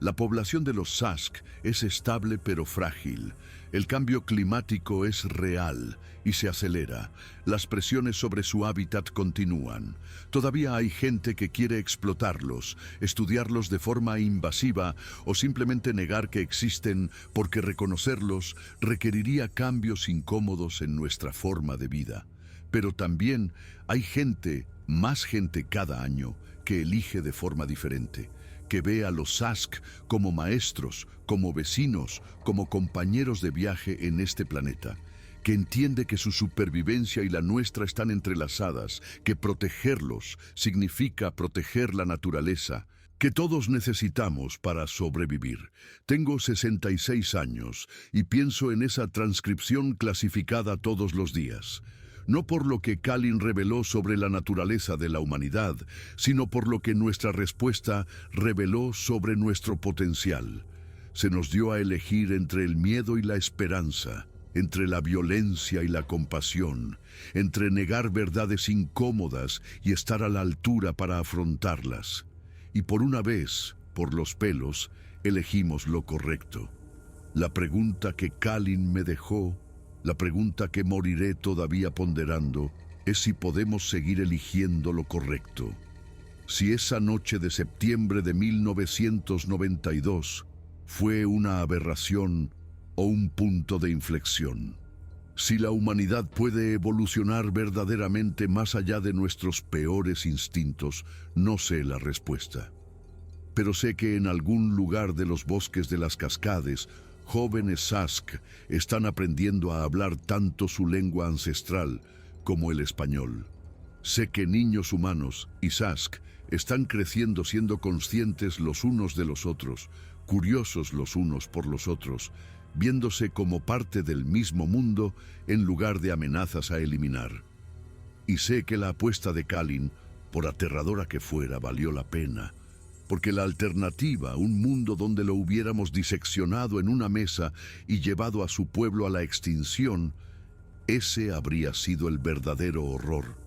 La población de los SASC es estable pero frágil. El cambio climático es real y se acelera. Las presiones sobre su hábitat continúan. Todavía hay gente que quiere explotarlos, estudiarlos de forma invasiva o simplemente negar que existen, porque reconocerlos requeriría cambios incómodos en nuestra forma de vida. Pero también hay gente, más gente cada año, que elige de forma diferente, que ve a los Sask como maestros, como vecinos, como compañeros de viaje en este planeta, que entiende que su supervivencia y la nuestra están entrelazadas, que protegerlos significa proteger la naturaleza, que todos necesitamos para sobrevivir. Tengo 66 años y pienso en esa transcripción clasificada todos los días. No por lo que Kalin reveló sobre la naturaleza de la humanidad, sino por lo que nuestra respuesta reveló sobre nuestro potencial. Se nos dio a elegir entre el miedo y la esperanza, entre la violencia y la compasión, entre negar verdades incómodas y estar a la altura para afrontarlas. Y por una vez, por los pelos, elegimos lo correcto. La pregunta que Kalin me dejó, la pregunta que moriré todavía ponderando, es si podemos seguir eligiendo lo correcto. Si esa noche de septiembre de 1992 fue una aberración o un punto de inflexión. Si la humanidad puede evolucionar verdaderamente más allá de nuestros peores instintos, no sé la respuesta. Pero sé que en algún lugar de los bosques de las Cascades, jóvenes Sask están aprendiendo a hablar tanto su lengua ancestral como el español. Sé que niños humanos y Sask están creciendo siendo conscientes los unos de los otros, curiosos los unos por los otros, viéndose como parte del mismo mundo en lugar de amenazas a eliminar. Y sé que la apuesta de Kalin, por aterradora que fuera, valió la pena, porque la alternativa, un mundo donde lo hubiéramos diseccionado en una mesa y llevado a su pueblo a la extinción, ese habría sido el verdadero horror.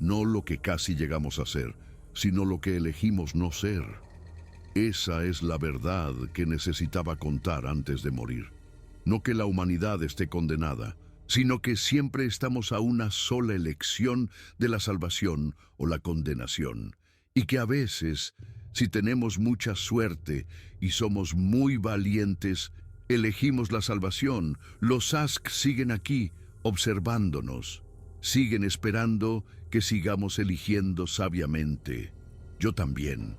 No lo que casi llegamos a ser, sino lo que elegimos no ser. Esa es la verdad que necesitaba contar antes de morir. No que la humanidad esté condenada, sino que siempre estamos a una sola elección de la salvación o la condenación, y que a veces, si tenemos mucha suerte y somos muy valientes, elegimos la salvación. Los Sask siguen aquí, observándonos. Siguen esperando que sigamos eligiendo sabiamente. Yo también.